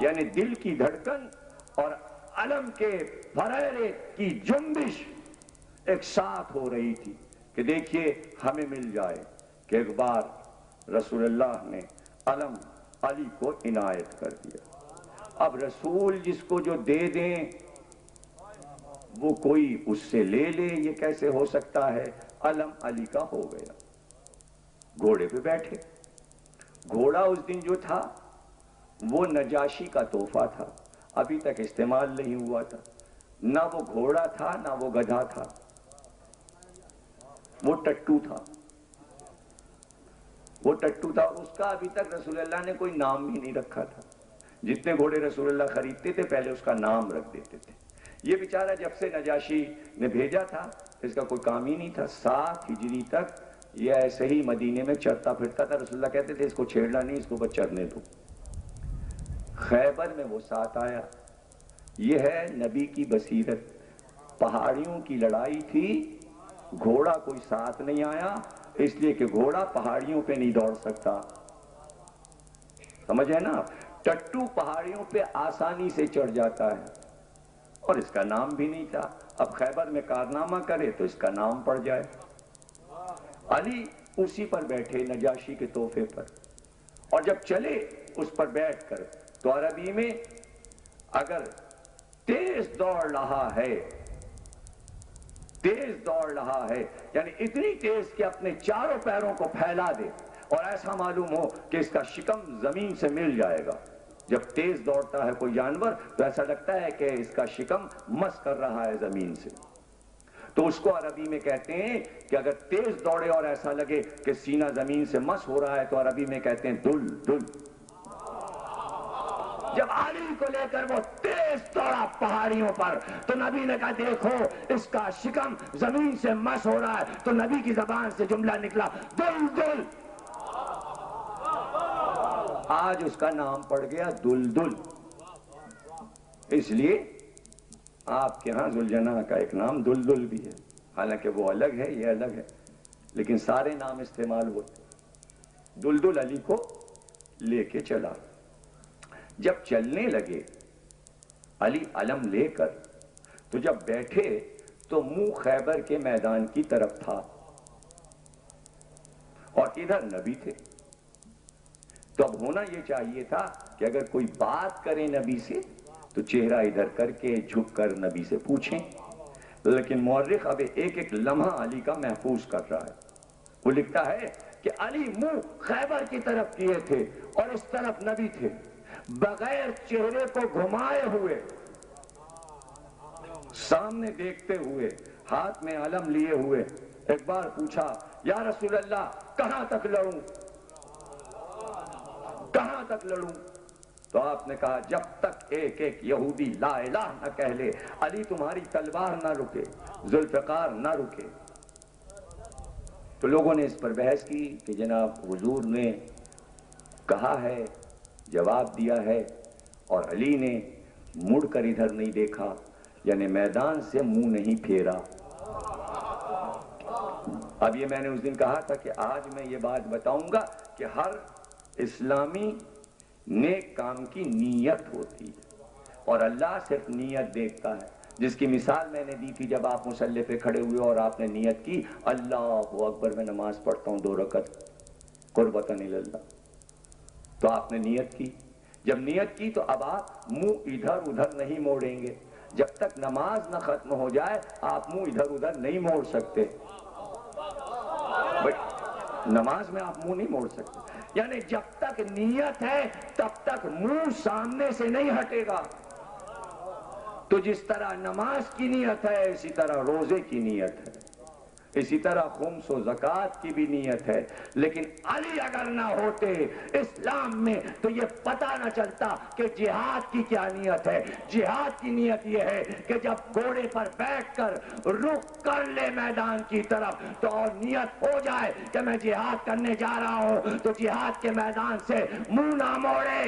یعنی دل کی دھڑکن اور علم کے پھریرے کی جنبش ایک ساتھ ہو رہی تھی کہ دیکھیے ہمیں مل جائے۔ کہ ایک بار رسول اللہ نے علم علی کو عنایت کر دیا۔ اب رسول جس کو جو دے دیں وہ کوئی اس سے لے لے، یہ کیسے ہو سکتا ہے؟ علم علی کا ہو گیا، گھوڑے پہ بیٹھے۔ گھوڑا اس دن جو تھا وہ نجاشی کا تحفہ تھا، ابھی تک استعمال نہیں ہوا تھا، نہ وہ گھوڑا تھا نہ وہ گدھا تھا، وہ ٹٹو تھا۔ وہ ٹٹو تھا، اور اس کا ابھی تک رسول اللہ نے کوئی نام بھی نہیں رکھا تھا. جتنے گھوڑے رسول اللہ خریدتے تھے پہلے اس کا نام رکھ دیتے تھے. یہ بیچارہ جب سے نجاشی نے بھیجا تھا اس کا کوئی کام ہی نہیں تھا. 7 ہجری تک یہ ایسے ہی مدینے میں چرتا پھرتا تھا. رسول اللہ کہتے تھے اس کو چھیڑنا نہیں، اس کو بس چرنے دو. خیبر میں وہ ساتھ آیا. یہ ہے نبی کی بصیرت. پہاڑیوں کی لڑائی تھی، گھوڑا کوئی ساتھ نہیں آیا، اس لیے کہ گھوڑا پہاڑیوں پہ نہیں دوڑ سکتا. سمجھے نا؟ ٹٹو پہاڑیوں پہ آسانی سے چڑھ جاتا ہے، اور اس کا نام بھی نہیں تھا. اب خیبر میں کارنامہ کرے تو اس کا نام پڑ جائے. علی اسی پر بیٹھے نجاشی کے تحفے پر، اور جب چلے اس پر بیٹھ کر تو عربی میں اگر تیز دوڑ رہا ہے، تیز دوڑ رہا ہے یعنی اتنی تیز کہ اپنے چاروں پیروں کو پھیلا دے اور ایسا معلوم ہو کہ اس کا شکم زمین سے مل جائے گا. جب تیز دوڑتا ہے کوئی جانور تو ایسا لگتا ہے کہ اس کا شکم مس کر رہا ہے زمین سے. تو اس کو عربی میں کہتے ہیں کہ اگر تیز دوڑے اور ایسا لگے کہ سینہ زمین سے مس ہو رہا ہے تو عربی میں کہتے ہیں دل دل. جب علی کو لے کر وہ تیز دوڑا پہاڑیوں پر تو نبی نے کہا دیکھو اس کا شکم زمین سے مس ہو رہا ہے. تو نبی کی زبان سے جملہ نکلا دل دل. آج اس کا نام پڑ گیا دلدل. اس لیے آپ کے ہاں ذوالجناح کا ایک نام دلدل بھی ہے، حالانکہ وہ الگ ہے یہ الگ ہے، لیکن سارے نام استعمال ہوتے. دلدل علی کو لے کے چلا. جب چلنے لگے علی علم لے کر تو جب بیٹھے تو منہ خیبر کے میدان کی طرف تھا اور ادھر نبی تھے. تو اب ہونا یہ چاہیے تھا کہ اگر کوئی بات کرے نبی سے تو چہرہ ادھر کر کے جھک کر نبی سے پوچھیں، لیکن مورخ اب ایک ایک لمحہ علی کا محفوظ کر رہا ہے. وہ لکھتا ہے کہ علی منہ خیبر کی طرف کیے تھے اور اس طرف نبی تھے، بغیر چہرے کو گھمائے ہوئے، سامنے دیکھتے ہوئے، ہاتھ میں علم لیے ہوئے. ایک بار پوچھا یا رسول اللہ کہاں تک لڑوں، کہاں تک لڑوں؟ تو آپ نے کہا جب تک ایک ایک یہودی لا الہ نہ کہہ لے علی تمہاری تلوار نہ رکے، ذوالفقار نہ رکے. تو لوگوں نے اس پر بحث کی کہ جناب حضور نے کہا ہے، جواب دیا ہے، اور علی نے مڑ کر ادھر نہیں دیکھا، یعنی میدان سے منہ نہیں پھیرا. اب یہ میں نے اس دن کہا تھا کہ آج میں یہ بات بتاؤں گا کہ ہر اسلامی نیک کام کی نیت ہوتی ہے اور اللہ صرف نیت دیکھتا ہے. جس کی مثال میں نے دی تھی جب آپ مصلی پہ کھڑے ہوئے اور آپ نے نیت کی اللہ اکبر میں نماز پڑھتا ہوں 2 رکعت قربتاً اللہ، تو آپ نے نیت کی. جب نیت کی تو اب آپ منہ ادھر ادھر نہیں موڑیں گے. جب تک نماز نہ ختم ہو جائے آپ منہ ادھر ادھر نہیں موڑ سکتے. نماز میں آپ منہ نہیں موڑ سکتے، یعنی جب تک نیت ہے تب تک منہ سامنے سے نہیں ہٹے گا. تو جس طرح نماز کی نیت ہے اسی طرح روزے کی نیت ہے، اسی طرح خمس و زکوٰۃ کی بھی نیت ہے. لیکن علی اگر نہ ہوتے اسلام میں تو یہ پتہ نہ چلتا کہ جہاد کی کیا نیت ہے. جہاد کی نیت یہ ہے کہ جب گھوڑے پر بیٹھ کر رخ کر لے میدان کی طرف تو اور نیت ہو جائے کہ میں جہاد کرنے جا رہا ہوں تو جہاد کے میدان سے منہ نہ موڑے.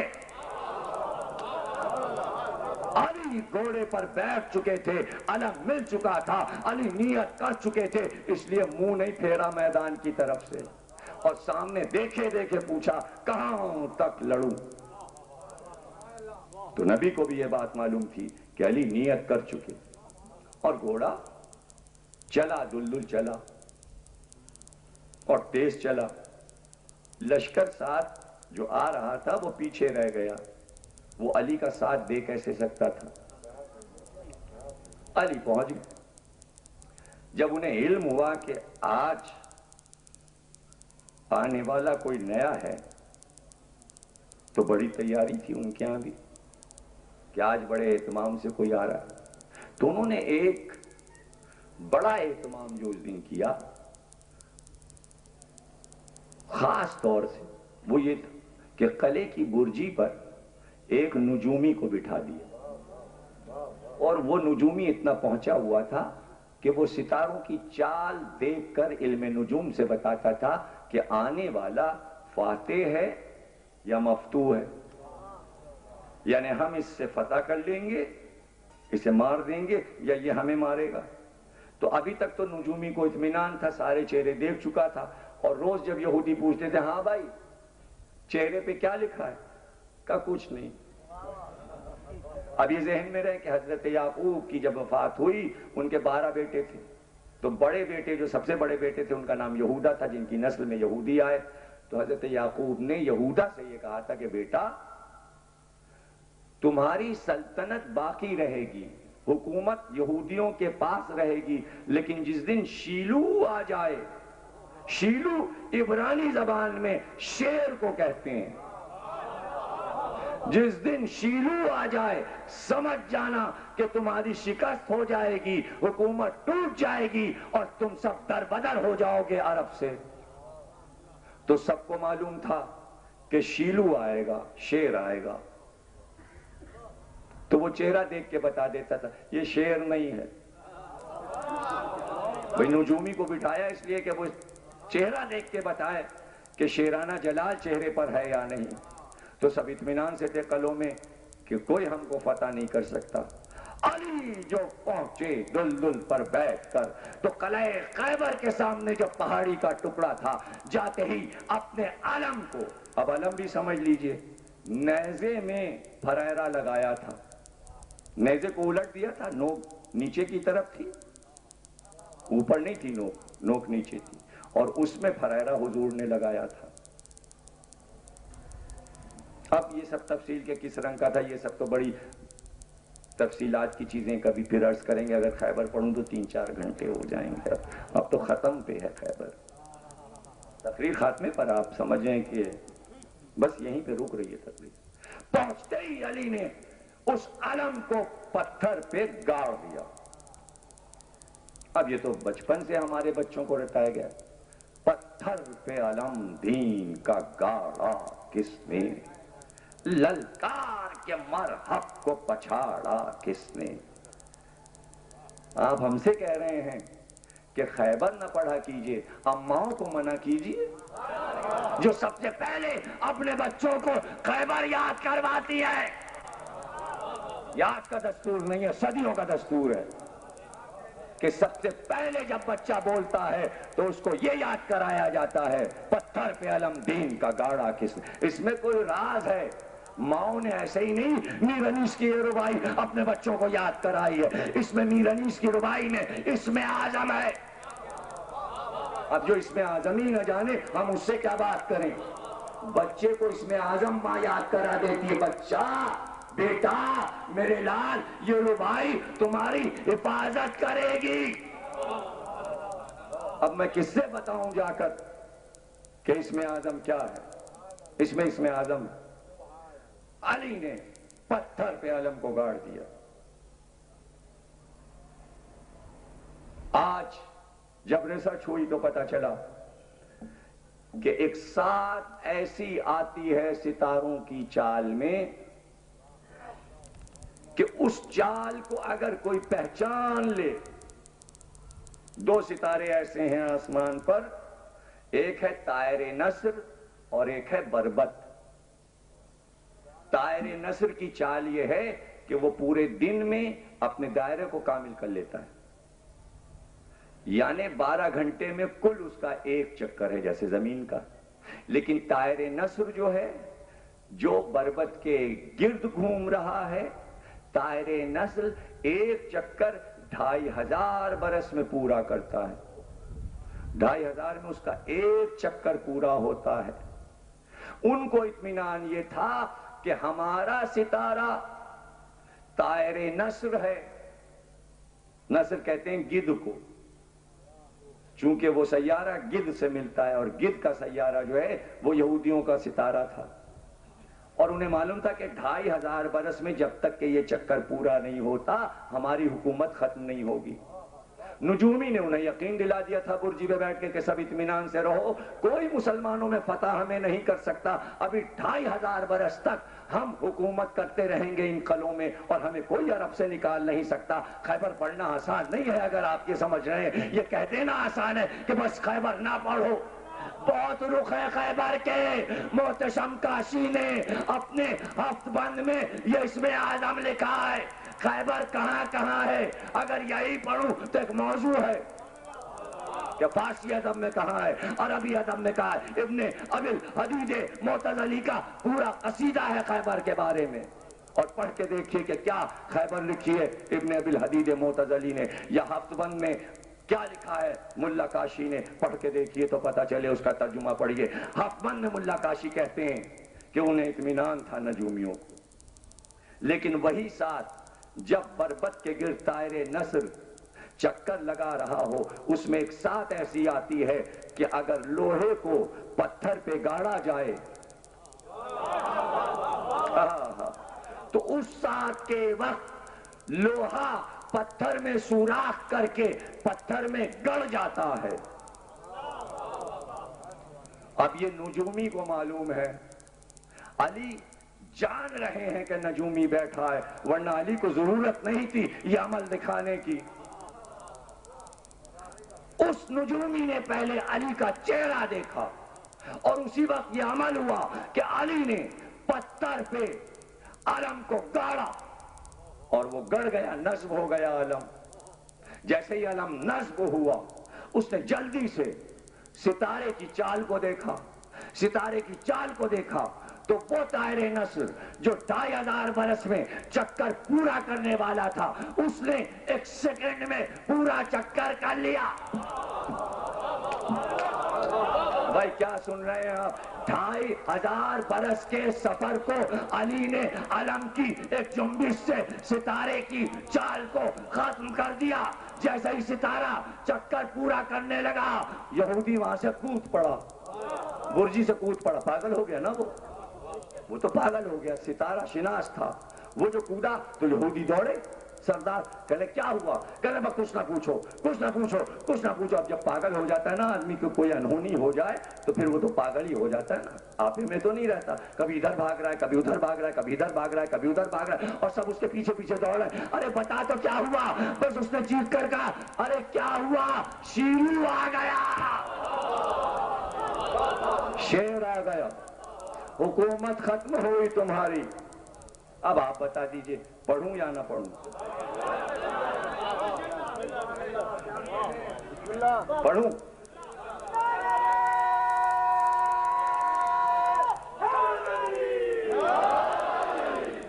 علی گھوڑے پر بیٹھ چکے تھے، علم مل چکا تھا، علی نیت کر چکے تھے، اس لیے منہ نہیں پھیرا میدان کی طرف سے اور سامنے دیکھے دیکھے پوچھا کہاں تک لڑوں. تو نبی کو بھی یہ بات معلوم تھی کہ علی نیت کر چکے اور گھوڑا چلا، دلدل چلا اور تیز چلا. لشکر ساتھ جو آ رہا تھا وہ پیچھے رہ گیا، وہ علی کا ساتھ دے کیسے سکتا تھا. علی پہنچ گئے. جب انہیں علم ہوا کہ آج آنے والا کوئی نیا ہے تو بڑی تیاری تھی ان کے یہاں بھی کہ آج بڑے اہتمام سے کوئی آ رہا ہے. تو انہوں نے ایک بڑا اہتمام جو اس دن کیا خاص طور سے وہ یہ تھا کہ قلعے کی برجی پر ایک نجومی کو بٹھا دیا، اور وہ نجومی اتنا پہنچا ہوا تھا کہ وہ ستاروں کی چال دیکھ کر علم نجوم سے بتاتا تھا کہ آنے والا فاتح ہے یا مفتوح ہے، یعنی ہم اس سے فتح کر لیں گے، اسے مار دیں گے، یا یہ ہمیں مارے گا۔ تو ابھی تک تو نجومی کو اطمینان تھا، سارے چہرے دیکھ چکا تھا، اور روز جب یہودی پوچھتے تھے ہاں بھائی چہرے پہ کیا لکھا ہے، کہا کچھ نہیں۔ اب یہ ذہن میں رہے کہ حضرت یعقوب کی جب وفات ہوئی ان کے 12 بیٹے تھے، تو بڑے بیٹے جو سب سے بڑے بیٹے تھے ان کا نام یہودا تھا، جن کی نسل میں یہودی آئے۔ تو حضرت یعقوب نے یہودا سے یہ کہا تھا کہ بیٹا تمہاری سلطنت باقی رہے گی، حکومت یہودیوں کے پاس رہے گی، لیکن جس دن شیلو آ جائے، شیلو عبرانی زبان میں شیر کو کہتے ہیں، جس دن شیلو آ جائے سمجھ جانا کہ تمہاری شکست ہو جائے گی، حکومت ٹوٹ جائے گی اور تم سب در بدر ہو جاؤ گے عرب سے۔ تو سب کو معلوم تھا کہ شیلو آئے گا، شیر آئے گا، تو وہ چہرہ دیکھ کے بتا دیتا تھا یہ شیر نہیں ہے۔ بھئی نجومی کو بٹھایا اس لیے کہ وہ چہرہ دیکھ کے بتائے کہ شیرانہ جلال چہرے پر ہے یا نہیں۔ تو سب اطمینان سے تھے قلعوں میں کہ کوئی ہم کو فتح نہیں کر سکتا۔ علی جو پہنچے دلدل پر بیٹھ کر، تو قلعہ خیبر کے سامنے جو پہاڑی کا ٹکڑا تھا، جاتے ہی اپنے علم کو، اب علم بھی سمجھ لیجئے، نیزے میں پھریرا لگایا تھا، نیزے کو الٹ دیا تھا، نوک نیچے کی طرف تھی، اوپر نہیں تھی نوک، نوک نیچے تھی، اور اس میں پھریرا حضور نے لگایا تھا۔ اب یہ سب تفصیل کے کس رنگ کا تھا، یہ سب تو بڑی تفصیلات کی چیزیں کبھی پھر عرض کریں گے، اگر خیبر پڑھوں تو 3-4 گھنٹے ہو جائیں گے۔ اب تو ختم پہ ہے خیبر، تقریر خاتمے پر آپ سمجھیں کہ بس یہیں پہ رک رہی ہے تقریر۔ پہنچتے ہی علی نے اس علم کو پتھر پہ گاڑ دیا۔ اب یہ تو بچپن سے ہمارے بچوں کو رٹایا گیا، پتھر پہ علم دین کا گاڑا کس نے، للکار کے مرحب کو پچھاڑا کس نے۔ آپ ہم سے کہہ رہے ہیں کہ خیبر نہ پڑھا کیجئے، اماؤں کو منع کیجئے، جو سب سے پہلے اپنے بچوں کو خیبر یاد کرواتی ہے۔ یاد کا دستور نہیں ہے، صدیوں کا دستور ہے کہ سب سے پہلے جب بچہ بولتا ہے تو اس کو یہ یاد کرایا جاتا ہے پتھر پہ علم دین کا گاڑا کس نے۔ اس میں کوئی راز ہے، ماؤں نے ایسے ہی نہیں میر انیس کی یہ ربائی اپنے بچوں کو یاد کرائی ہے، اس میں میر انیس کی ربائی میں اسم اعظم ہے۔ اب جو اسم اعظم ہی نہ جانے ہم اس سے کیا بات کریں۔ بچے کو اسم اعظم ماں یاد کرا دیتی ہے، بچہ بیٹا میرے لال یہ ربائی تمہاری حفاظت کرے گی۔ اب میں کس سے بتاؤں جا کر کہ اسم اعظم کیا ہے، اس میں اسم اعظم ہے۔ علی نے پتھر پہ علم کو گاڑ دیا۔ آج جب ریسرچ ہوئی تو پتا چلا کہ ایک ساتھ ایسی آتی ہے ستاروں کی چال میں کہ اس چال کو اگر کوئی پہچان لے، 2 ستارے ایسے ہیں آسمان پر، ایک ہے طائر نصر اور ایک ہے بربط۔ طائر نصر کی چال یہ ہے کہ وہ پورے دن میں اپنے دائرے کو کامل کر لیتا ہے، یعنی 12 گھنٹے میں کل اس کا ایک چکر ہے جیسے زمین کا۔ لیکن طائر نصر جو ہے، جو بربط کے گرد گھوم رہا ہے، طائر نصر ایک چکر 2500 برس میں پورا کرتا ہے، 2500 میں اس کا ایک چکر پورا ہوتا ہے۔ ان کو اطمینان یہ تھا کہ ہمارا ستارہ طائر نصر ہے، نصر کہتے ہیں گدھ کو، چونکہ وہ سیارہ گدھ سے ملتا ہے، اور گدھ کا سیارہ جو ہے وہ یہودیوں کا ستارہ تھا، اور انہیں معلوم تھا کہ 2500 برس میں جب تک کہ یہ چکر پورا نہیں ہوتا ہماری حکومت ختم نہیں ہوگی۔ نجومی نے انہیں یقین دلا دیا تھا برجی پہ بیٹھ کے کہ سب اطمینان سے رہو، کوئی مسلمانوں میں فتح ہمیں نہیں کر سکتا، ابھی 2500 برس تک ہم حکومت کرتے رہیں گے ان قلعوں میں اور ہمیں کوئی عرب سے نکال نہیں سکتا۔ خیبر پڑھنا آسان نہیں ہے، اگر آپ یہ سمجھ رہے ہیں، یہ کہہ دینا آسان ہے کہ بس خیبر نہ پڑھو۔ بہت رخ ہے خیبر کے۔ محتشم کاشی نے اپنے ہفت بند میں یہ اسم اعظم لکھا ہے، خیبر کہاں کہاں ہے، اگر یہی پڑھوں تو ایک موضوع ہے کہ فارسی ادب میں کہاں ہے، عربی ادب میں کہاں ہے۔ ابن ابی الحدید معتزلی کا پورا قصیدہ ہے خیبر کے بارے میں، اور پڑھ کے دیکھیے کہ کیا خیبر لکھی ہے ابن ابی الحدید معتزلی نے، یا ہفت بند میں کیا لکھا ہے ملا کاشی نے، پڑھ کے دیکھیے تو پتہ چلے، اس کا ترجمہ پڑھیے۔ ہفت بند میں ملا کاشی کہتے ہیں کہ انہیں اطمینان تھا نجومیوں کو، لیکن وہی ساتھ جب بربط کے گرد طائر نصر چکر لگا رہا ہو، اس میں ایک ساتھ ایسی آتی ہے کہ اگر لوہے کو پتھر پہ گاڑا جائے تو اس ساتھ کے وقت لوہا پتھر میں سوراخ کر کے پتھر میں گڑ جاتا ہے۔ اب یہ نجومی کو معلوم ہے، علی جان رہے ہیں کہ نجومی بیٹھا ہے، ورنہ علی کو ضرورت نہیں تھی یہ عمل دکھانے کی۔ اس نجومی نے پہلے علی کا چہرہ دیکھا اور اسی وقت یہ عمل ہوا کہ علی نے پتھر پہ علم کو گاڑا اور وہ گڑ گیا، نصب ہو گیا علم۔ جیسے ہی علم نصب ہوا، اس نے جلدی سے ستارے کی چال کو دیکھا، ستارے کی چال کو دیکھا تو وہ طائر نصر جو 2500 برس میں چکر پورا کرنے والا تھا، اس نے ایک سیکنڈ میں پورا چکر کر لیا۔ بھائی کیا سن رہے ہیں آپ؟ 2500 برس کے سفر کو علی نے علم کی ایک جنبش سے ستارے کی چال کو ختم کر دیا۔ جیسا ہی ستارہ چکر پورا کرنے لگا، یہودی وہاں سے کود پڑا، برجی سے کود پڑا، پاگل ہو گیا نا وہ تو پاگل ہو گیا، ستارہ شناس تھا، وہ جو کودا تو یہودی دوڑے۔ سردار کہلے کیا ہوا؟ کہلے بس کچھ نہ پوچھو، کچھ نہ پوچھو، کچھ نہ پوچھو۔ اب جب پاگل ہو جاتا ہے نا آدمی کو، کوئی انہونی ہو جائے تو پھر وہ تو پاگل ہی ہو جاتا ہے نا، آپ میں تو نہیں رہتا، کبھی ادھر بھاگ رہا ہے، کبھی ادھر بھاگ رہا ہے، کبھی ادھر بھاگ رہا ہے، کبھی ادھر بھاگ رہا ہے، اور سب اس کے پیچھے پیچھے دوڑ رہے ہیں۔ ارے بتا تو کیا ہوا؟ بس اس نے چیخ کر کہا، ارے کیا ہوا؟ شیرو آ گیا، شیر آ گیا، حکومت ختم ہوئی تمہاری۔ اب آپ بتا دیجئے پڑھوں یا نہ پڑھوں؟ پڑھوں؟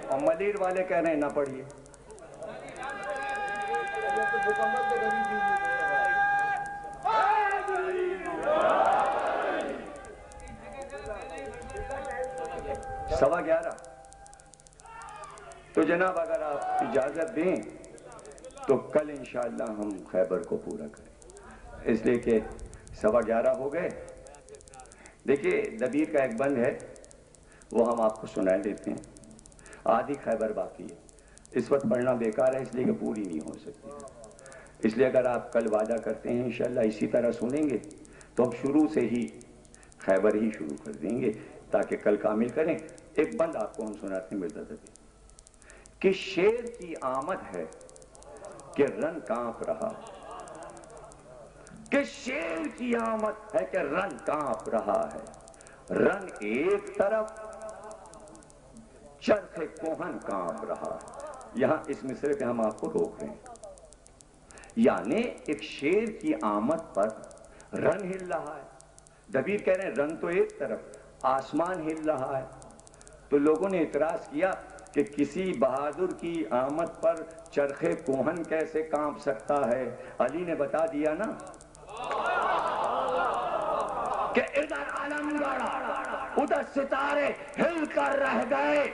اور ملیر والے کہہ رہے ہیں نہ پڑھیے۔ سوا 11 تو جناب اگر آپ اجازت دیں تو کل انشاءاللہ ہم خیبر کو پورا کریں، اس لیے کہ سوا 11 ہو گئے۔ دیکھیے دبیر کا ایک بند ہے، وہ ہم آپ کو سنا دیتے ہیں، آدھی خیبر باقی ہے، اس وقت پڑھنا بیکار ہے اس لیے کہ پوری نہیں ہو سکتی، اس لیے اگر آپ کل وعدہ کرتے ہیں انشاءاللہ اسی طرح سنیں گے تو ہم شروع سے ہی خیبر ہی شروع کر دیں گے تاکہ کل کامل کریں۔ ایک بند آپ کو ہم سناتے ہیں مرزا دبیر کہ شیر کی آمد ہے کہ رن کانپ رہا، کہ شیر کی آمد ہے کہ رن کانپ رہا ہے، رن ایک طرف چرخ کوہن کانپ رہا ہے۔ یہاں اس مصرے پہ ہم آپ کو روک رہے ہیں، یعنی ایک شیر کی آمد پر رن ہل رہا ہے۔ دبیر کہہ رہے ہیں رن تو ایک طرف، آسمان ہل رہا ہے۔ تو لوگوں نے اعتراض کیا کہ کسی بہادر کی آمد پر چرخ کوہن کیسے کانپ سکتا ہے؟ علی نے بتا دیا نا کہ ادھر علم گڑا، ادھر ستارے ہل کر رہ گئے،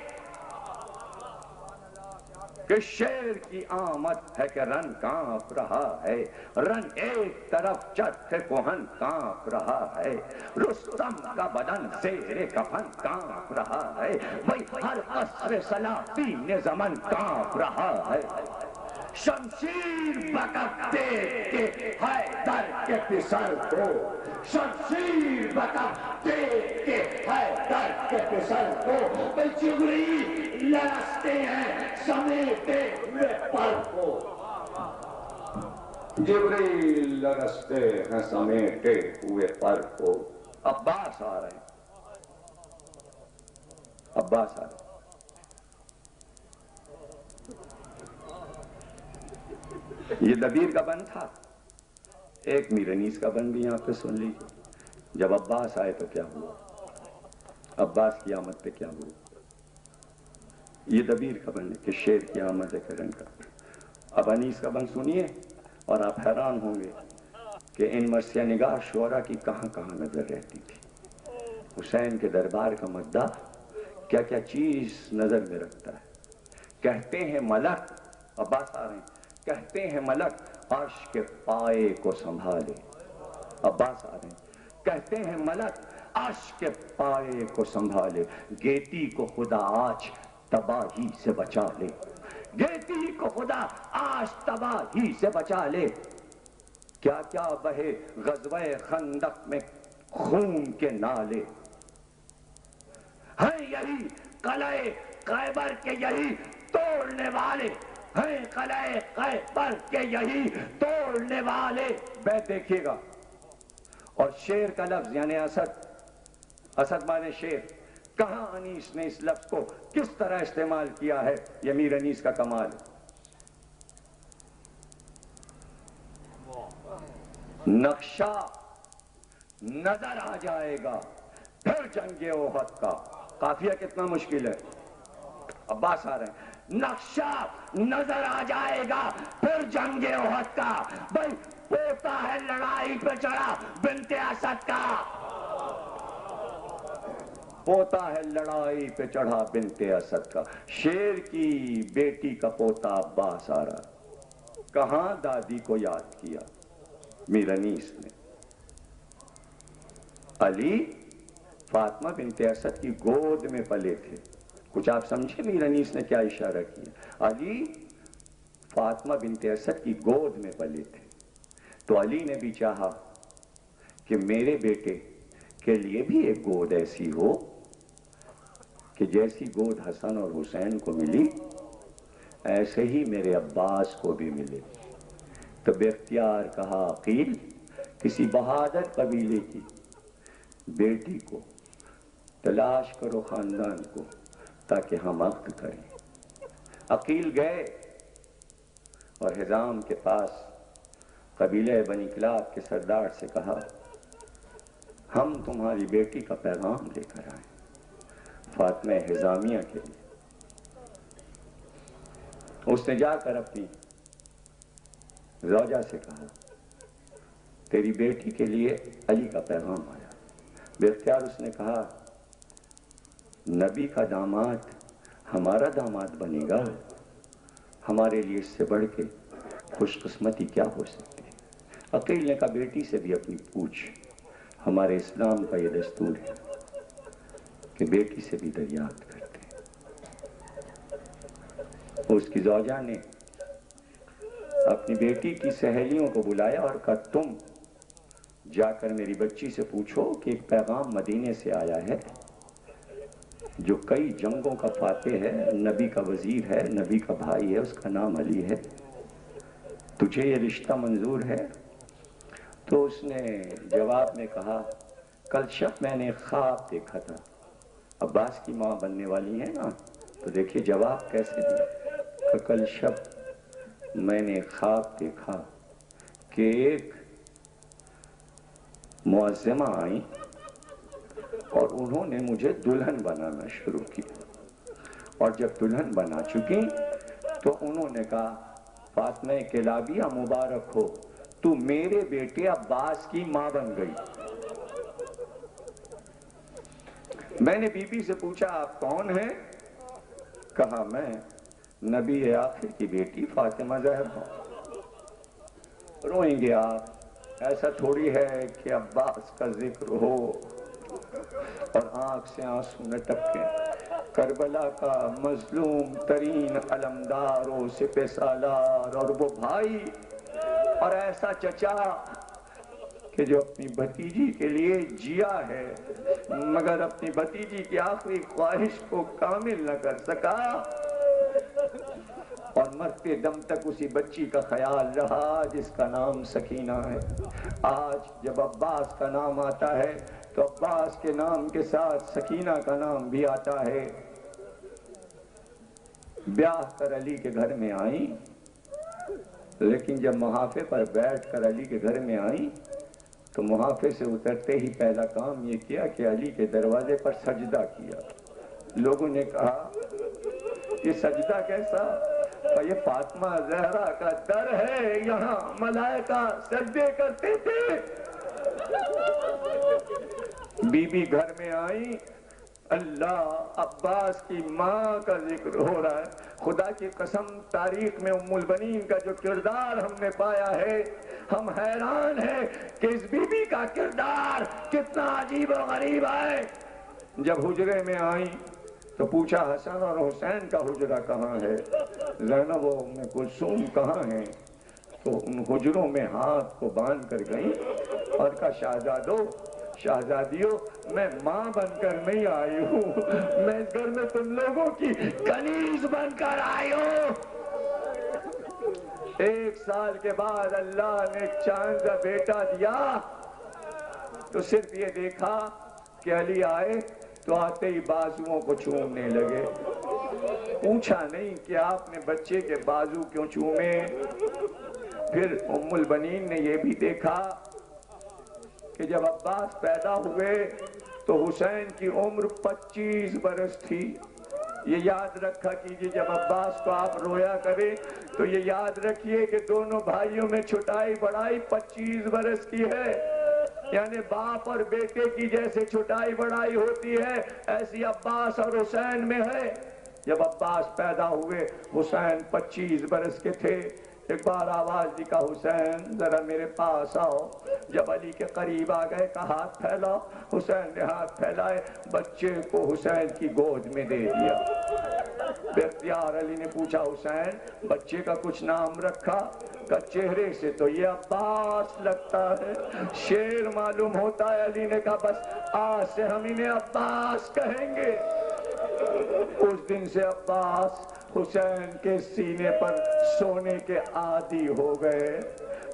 کہ شیر کی آمد ہے کہ رن کانپ رہا ہے، رن ایک طرف چرخ کوہن کانپ رہا ہے، رستم کا بدن زیر کفن کانپ رہا ہے، وہی ہر قصر سلاطین زمن کانپ رہا ہے۔ شمشیر بکتے کے حیدر کے پسر کو، شمشیر بکتے کے حیدر کے پسر کو، بھئی جبریل لرزتے ہیں سمیٹے ہوئے پر کو، جبریل لرزتے ہیں سمیٹے ہوئے پر کو۔ عباس آ رہے ہیں، عباس آ رہے ہیں۔ یہ دبیر کا بن تھا، ایک میر انیس کا بن بھی یہاں پہ سن لیجیے۔ جب عباس آئے تو کیا ہوا، عباس کی آمد پہ کیا ہوا۔ یہ دبیر کا بن ہے کہ شیر کی آمد ہے کرن کا۔ اب انیس کا بن سنیے اور آپ حیران ہوں گے کہ ان مرثیہ نگار شعراء کی کہاں کہاں نظر رہتی تھی۔ حسین کے دربار کا مداح کیا کیا چیز نظر میں رکھتا ہے۔ کہتے ہیں ملک، عباس آ رہے ہیں، کہتے ہیں ملک عرش کے پائے کو سنبھالے۔ عباس آ رہے ہیں، کہتے ہیں ملک عرش کے پائے کو سنبھالے، گیتی کو خدا آج تباہی سے بچا لے، گیتی کو خدا آج تباہی سے بچا لے۔ کیا کیا بہے غزوہ خندق میں خون کے نالے، ہیں یہی قلعہ خیبر کے یہی توڑنے والے، ہیں قلعہ خیبر کے یہی توڑنے والے۔ بیت دیکھیے گا، اور شیر کا لفظ یعنی اسد، اسد مانے شیر، کہاں انیس نے اس لفظ کو کس طرح استعمال کیا ہے، یہ میر انیس کا کمال ہے۔ نقشہ نظر آ جائے گا پھر جنگ احد کا، قافیہ کتنا مشکل ہے۔ عباس آ رہے ہیں، نقشہ نظر آ جائے گا پھر جنگ احد کا، بھئی پوتا ہے لڑائی پہ چڑھا بنت اسد کا، پوتا ہے لڑائی پہ چڑھا بنت اسد کا۔ شیر کی بیٹی کا پوتا عباس آ رہا، کہاں دادی کو یاد کیا میر انیس نے۔ علی فاطمہ بنت اسد کی گود میں پلے تھے، کچھ آپ سمجھے میر انیس نے کیا اشارہ کیا۔ علی فاطمہ بنت اسد کی گود میں پلے تھے، تو علی نے بھی چاہا کہ میرے بیٹے کے لیے بھی ایک گود ایسی ہو کہ جیسی گود حسن اور حسین کو ملی ایسے ہی میرے عباس کو بھی ملے۔ تو بے اختیار کہا عقیل، کسی بہادر قبیلے کی بیٹی کو تلاش کرو خاندان کو تاکہ ہم عقد کریں۔ عقیل گئے اور حزام کے پاس قبیلہ بنی کلاب کے سردار سے کہا، ہم تمہاری بیٹی کا پیغام لے کر آئیں فاطمہ حزامیہ کے لیے۔ اس نے جا کر اپنی زوجہ سے کہا، تیری بیٹی کے لیے علی کا پیغام آیا۔ بے اختیار اس نے کہا، نبی کا داماد ہمارا داماد بنے گا، ہمارے لیے اس سے بڑھ کے خوش قسمتی کیا ہو سکتی ہے۔ عقیل نے کہا، بیٹی سے بھی اپنی پوچھ، ہمارے اسلام کا یہ دستور ہے کہ بیٹی سے بھی دریافت کرتے ہیں۔ اس کی زوجہ نے اپنی بیٹی کی سہیلیوں کو بلایا اور کہا، تم جا کر میری بچی سے پوچھو کہ ایک پیغام مدینے سے آیا ہے جو کئی جنگوں کا فاتح ہے، نبی کا وزیر ہے، نبی کا بھائی ہے، اس کا نام علی ہے، تجھے یہ رشتہ منظور ہے؟ تو اس نے جواب میں کہا، کل شب میں نے خواب دیکھا تھا، عباس کی ماں بننے والی ہے نا، تو دیکھیے جواب کیسے دیا، کل شب میں نے خواب دیکھا کہ ایک معظمہ آئیں اور انہوں نے مجھے دلہن بنانا شروع کیا، اور جب دلہن بنا چکی تو انہوں نے کہا، فاطمہ کلابیہ مبارک ہو، تو میرے بیٹے عباس کی ماں بن گئی۔ میں نے بی بی سے پوچھا، آپ کون ہیں؟ کہا، میں نبی آخر کی بیٹی فاطمہ زہرا ہوں۔ روئیں گے آپ، ایسا تھوڑی ہے کہ عباس کا ذکر ہو اور آنکھ سے آنسو نہ ٹپکیں۔ کربلا کا مظلوم ترین علمدار و سپہ سالار اور وہ بھائی اور ایسا چچا کہ جو اپنی بھتیجی کے لیے جیا ہے مگر اپنی بھتیجی کی آخری خواہش کو کامل نہ کر سکا، اور مرتے دم تک اسی بچی کا خیال رہا جس کا نام سکینہ ہے۔ آج جب عباس کا نام آتا ہے تو عباس کے نام کے ساتھ سکینہ کا نام بھی آتا ہے۔ بیاہ کر علی کے گھر میں آئیں، لیکن جب محافے پر بیٹھ کر علی کے گھر میں آئیں تو محافے سے اترتے ہی پہلا کام یہ کیا کہ علی کے دروازے پر سجدہ کیا۔ لوگوں نے کہا یہ سجدہ کیسا؟ یہ فاطمہ زہرا کا در ہے، یہاں ملائکہ سجدے کرتے تھے۔ بی بی گھر میں آئیں، اللہ عباس کی ماں کا ذکر ہو رہا ہے۔ خدا کی قسم تاریخ میں ام البنین کا جو کردار ہم نے پایا ہے، ہم حیران ہیں کہ اس بی بی کا کردار کتنا عجیب و غریب ہے۔ جب حجرے میں آئیں تو پوچھا حسن اور حسین کا حجرہ کہاں ہے؟ زینب و ام کلثوم کہاں ہیں؟ تو ان حجروں میں ہاتھ کو باندھ کر گئیں اور کہا شہزادیوں میں ماں بن کر نہیں آئی ہوں، میں اس گھر میں تم لوگوں کی کنیز بن کر آئی ہوں۔ 1 سال کے بعد اللہ نے چاند کا بیٹا دیا تو صرف یہ دیکھا کہ علی آئے تو آتے ہی بازوؤں کو چومنے لگے۔ پوچھا نہیں کہ آپ نے بچے کے بازو کیوں چومے۔ پھر ام البنین نے یہ بھی دیکھا کہ جب عباس پیدا ہوئے تو حسین کی عمر 25 برس تھی۔ یہ یاد رکھا کیجئے جب عباس کو آپ رویا کریں تو یہ یاد رکھیے کہ دونوں بھائیوں میں چھٹائی بڑائی 25 برس کی ہے، یعنی باپ اور بیٹے کی جیسے چھٹائی بڑائی ہوتی ہے ایسی عباس اور حسین میں ہے۔ جب عباس پیدا ہوئے حسین 25 برس کے تھے۔ ایک بار آواز دی کہ حسین ذرا میرے پاس آؤ۔ جب علی کے قریب آ گئے کہ ہاتھ پھیلاؤ، حسین نے ہاتھ پھیلائے، بچے کو حسین کی گود میں دے دیا۔ بے اختیار علی نے پوچھا حسین بچے کا کچھ نام رکھا؟ کہ چہرے سے تو یہ عباس لگتا ہے، شیر معلوم ہوتا ہے۔ علی نے کہا بس آج سے ہم انہیں عباس کہیں گے۔ اس دن سے عباس حسین کے سینے پر سونے کے عادی ہو گئے۔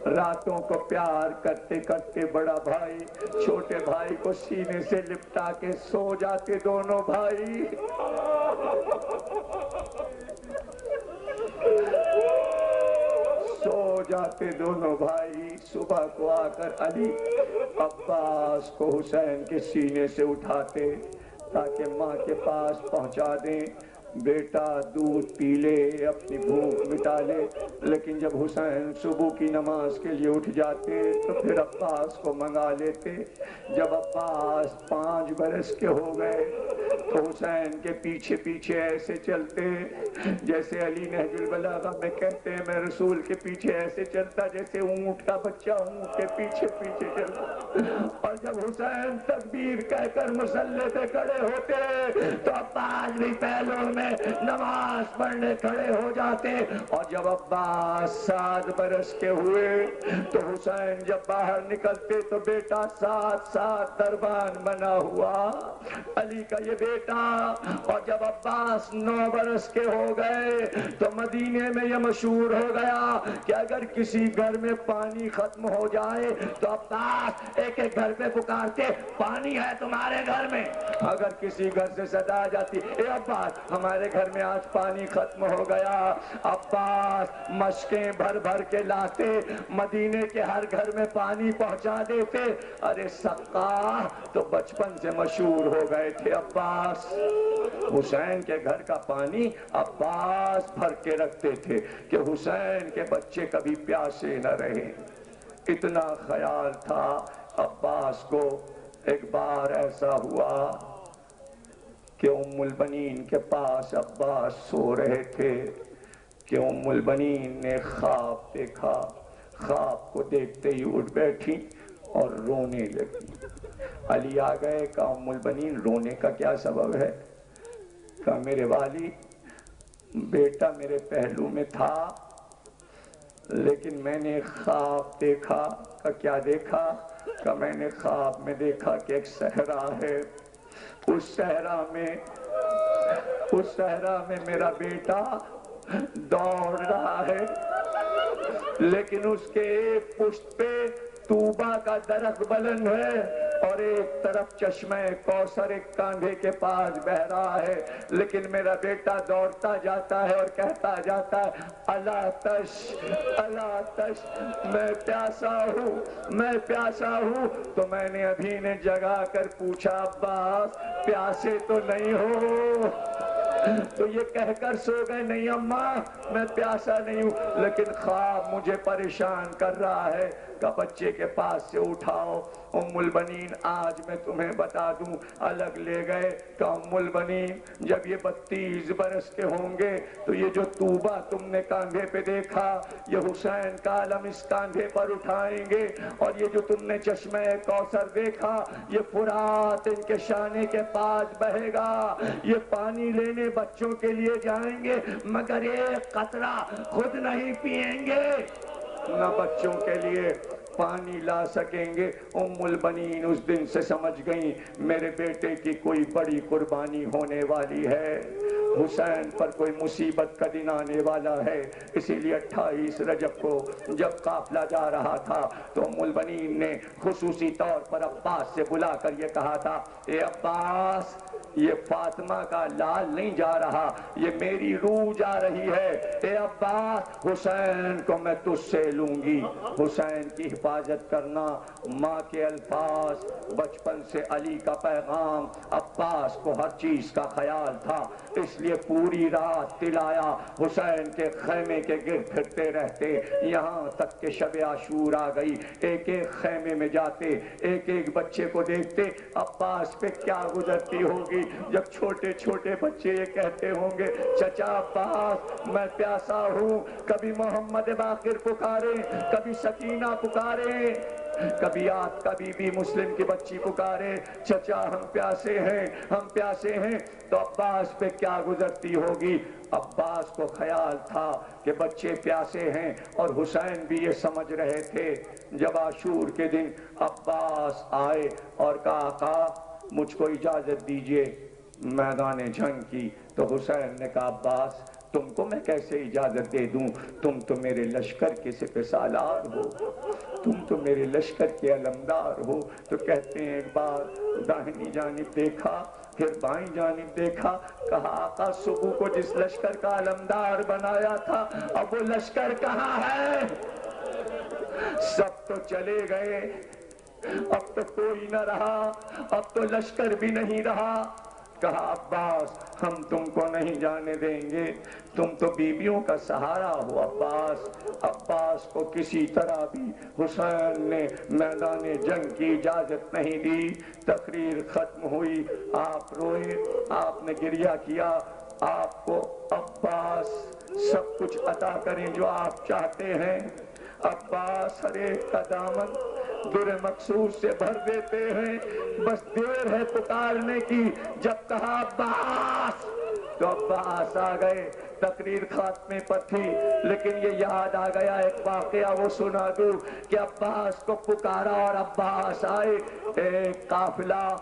راتوں کو پیار کرتے کرتے بڑا بھائی چھوٹے بھائی کو سینے سے لپٹا کے سو جاتے دونوں بھائی۔ سو جاتے دونوں بھائی۔ صبح کو آ کر علی عباس کو حسین کے سینے سے اٹھاتے تاکہ ماں کے پاس پہنچا دیں، بیٹا دودھ پی لے، اپنی بھوک مٹا لے۔ لیکن جب حسین صبح کی نماز کے لیے اٹھ جاتے تو پھر عباس کو منگا لیتے۔ جب عباس 5 برس کے ہو گئے تو حسین کے پیچھے پیچھے ایسے چلتے جیسے علی نہج البلاغہ میں کہتے ہیں میں رسول کے پیچھے ایسے چلتا جیسے اونٹ کا بچہ اونٹ کے پیچھے پیچھے چلتا۔ اور جب حسین تکبیر کہہ کر مصلی پہ کھڑے ہوتے تو عباس بھی پہلوں میں نماز پڑھنے کھڑے ہو جاتے۔ اور جب عباس 7 برس کے ہوئے تو حسین جب باہر نکلتے تو بیٹا 7 دربان بنا ہوا علی کا یہ بیٹا۔ اور جب عباس 9 برس کے ہو گئے تو مدینے میں یہ مشہور ہو گیا کہ اگر کسی گھر میں پانی ختم ہو جائے تو عباس ایک ایک گھر پہ پکارتے پانی ہے تمہارے گھر میں۔ اگر کسی گھر سے صدا آ جاتی اے عباس ہمارے گھر میں آج پانی ختم ہو گیا، عباس مشکیں بھر بھر کے لاتے، مدینے کے ہر گھر میں پانی پہنچا دیتے۔ ارے سقا تو بچپن سے مشہور ہو گئے تھے عباس۔ حسین کے گھر کا پانی عباس بھر کے رکھتے تھے کہ حسین کے بچے کبھی پیاسے نہ رہیں۔ اتنا خیال تھا عباس کو۔ ایک بار ایسا ہوا کہ ام البنین کے پاس عباس سو رہے تھے کہ ام البنین نے خواب دیکھا۔ خواب کو دیکھتے ہی اٹھ بیٹھی اور رونے لگی۔ علی آ گئے، کہا ام البنین رونے کا کیا سبب ہے؟ کہا میرے والی، بیٹا میرے پہلو میں تھا لیکن میں نے خواب دیکھا۔ کہ کیا دیکھا؟ کہ میں نے خواب میں دیکھا کہ ایک صحرا ہے، اس صحرا میں میرا بیٹا دوڑ رہا ہے، لیکن اس کے ایک پشت پہ طوبہ کا درخت بلند ہے اور ایک طرف چشمہ کوثر ایک کاندھے کے پاس بہ رہا ہے، لیکن میرا بیٹا دوڑتا جاتا ہے اور کہتا جاتا ہے الا تش الا تش، میں پیاسا ہوں۔ تو میں نے ابھی نے جگا کر پوچھا عباس پیاسے تو نہیں ہو؟ تو یہ کہہ کر سو گئے نہیں اماں میں پیاسا نہیں ہوں، لیکن خواب مجھے پریشان کر رہا ہے۔ کہ بچے کے پاس سے اٹھاؤ ام البنین، آج میں تمہیں بتا دوں۔ الگ لے گئے کہ ام البنین جب یہ 32 برس کے ہوں گے تو یہ جو طوبہ تم نے کاندھے پہ دیکھا، یہ حسین کا علم اس کاندھے پر اٹھائیں گے، اور یہ جو تم نے چشمہ کوثر دیکھا یہ فرات ان کے شانے کے پاس بہے گا، یہ پانی لینے بچوں کے لیے جائیں گے مگر ایک قطرہ خود نہیں پئیں گے، نہ بچوں کے لیے پانی لا سکیں گے۔ ام البنین اس دن سے سمجھ گئیں میرے بیٹے کی کوئی بڑی قربانی ہونے والی ہے، حسین پر کوئی مصیبت کا دن آنے والا ہے۔ اسی لیے 28 رجب کو جب قافلہ جا رہا تھا تو ام البنین نے خصوصی طور پر عباس سے بلا کر یہ کہا تھا اے عباس، یہ فاطمہ کا لال نہیں جا رہا، یہ میری روح جا رہی ہے۔ اے عباس، حسین کو میں تجھ سے لوں گی، حسین کی حفاظت کرنا۔ ماں کے الفاظ، بچپن سے علی کا پیغام، عباس کو ہر چیز کا خیال تھا، اس لیے پوری رات تلایا حسین کے خیمے کے گرد پھرتے رہتے، یہاں تک کہ شب عاشور آ گئی۔ ایک ایک خیمے میں جاتے، ایک ایک بچے کو دیکھتے، عباس پہ کیا گزرتی ہوگی جب چھوٹے چھوٹے بچے یہ کہتے ہوں گے چچا عباس میں پیاسا ہوں، کبھی محمد باقر پکارے، کبھی سکینہ پکارے، کبھی آپ کبھی بھی مسلم کی بچی پکارے چچا ہم پیاسے ہیں ہم پیاسے ہیں، تو عباس پہ کیا گزرتی ہوگی۔ عباس کو خیال تھا کہ بچے پیاسے ہیں، اور حسین بھی یہ سمجھ رہے تھے۔ جب عاشور کے دن عباس آئے اور کہا آقا مجھ کو اجازت دیجئے میدان جنگ کی، تو حسین نے کہا عباس تم کو میں کیسے اجازت دے دوں، تم تو میرے لشکر کے سپہ سالار ہو، تم تو میرے لشکر کے علمدار ہو۔ تو کہتے ہیں ایک بار داہنی جانب دیکھا پھر بائیں جانب دیکھا، کہا آقا صبح کو جس لشکر کا علمدار بنایا تھا اب وہ لشکر کہاں ہے؟ سب تو چلے گئے، اب تو کوئی نہ رہا، اب تو لشکر بھی نہیں رہا۔ کہا عباس ہم تم کو نہیں جانے دیں گے، تم تو بیویوں کا سہارا ہو عباس۔ عباس کو کسی طرح بھی حسین نے میدان جنگ کی اجازت نہیں دی۔ تقریر ختم ہوئی، آپ روئے، آپ نے گریہ کیا، آپ کو عباس سب کچھ عطا کریں جو آپ چاہتے ہیں۔ عباس ہر ایک کا دامن در مقصود سے بھر دیتے ہیں، بس دیر ہے پکارنے کی۔ جب کہا عباس تو عباس آ گئے۔ تقریر خاتمے پر تھی لیکن یہ یاد آ گیا ایک واقعہ وہ سنا دوں کہ عباس کو پکارا اور عباس آئے۔ ایک قافلہ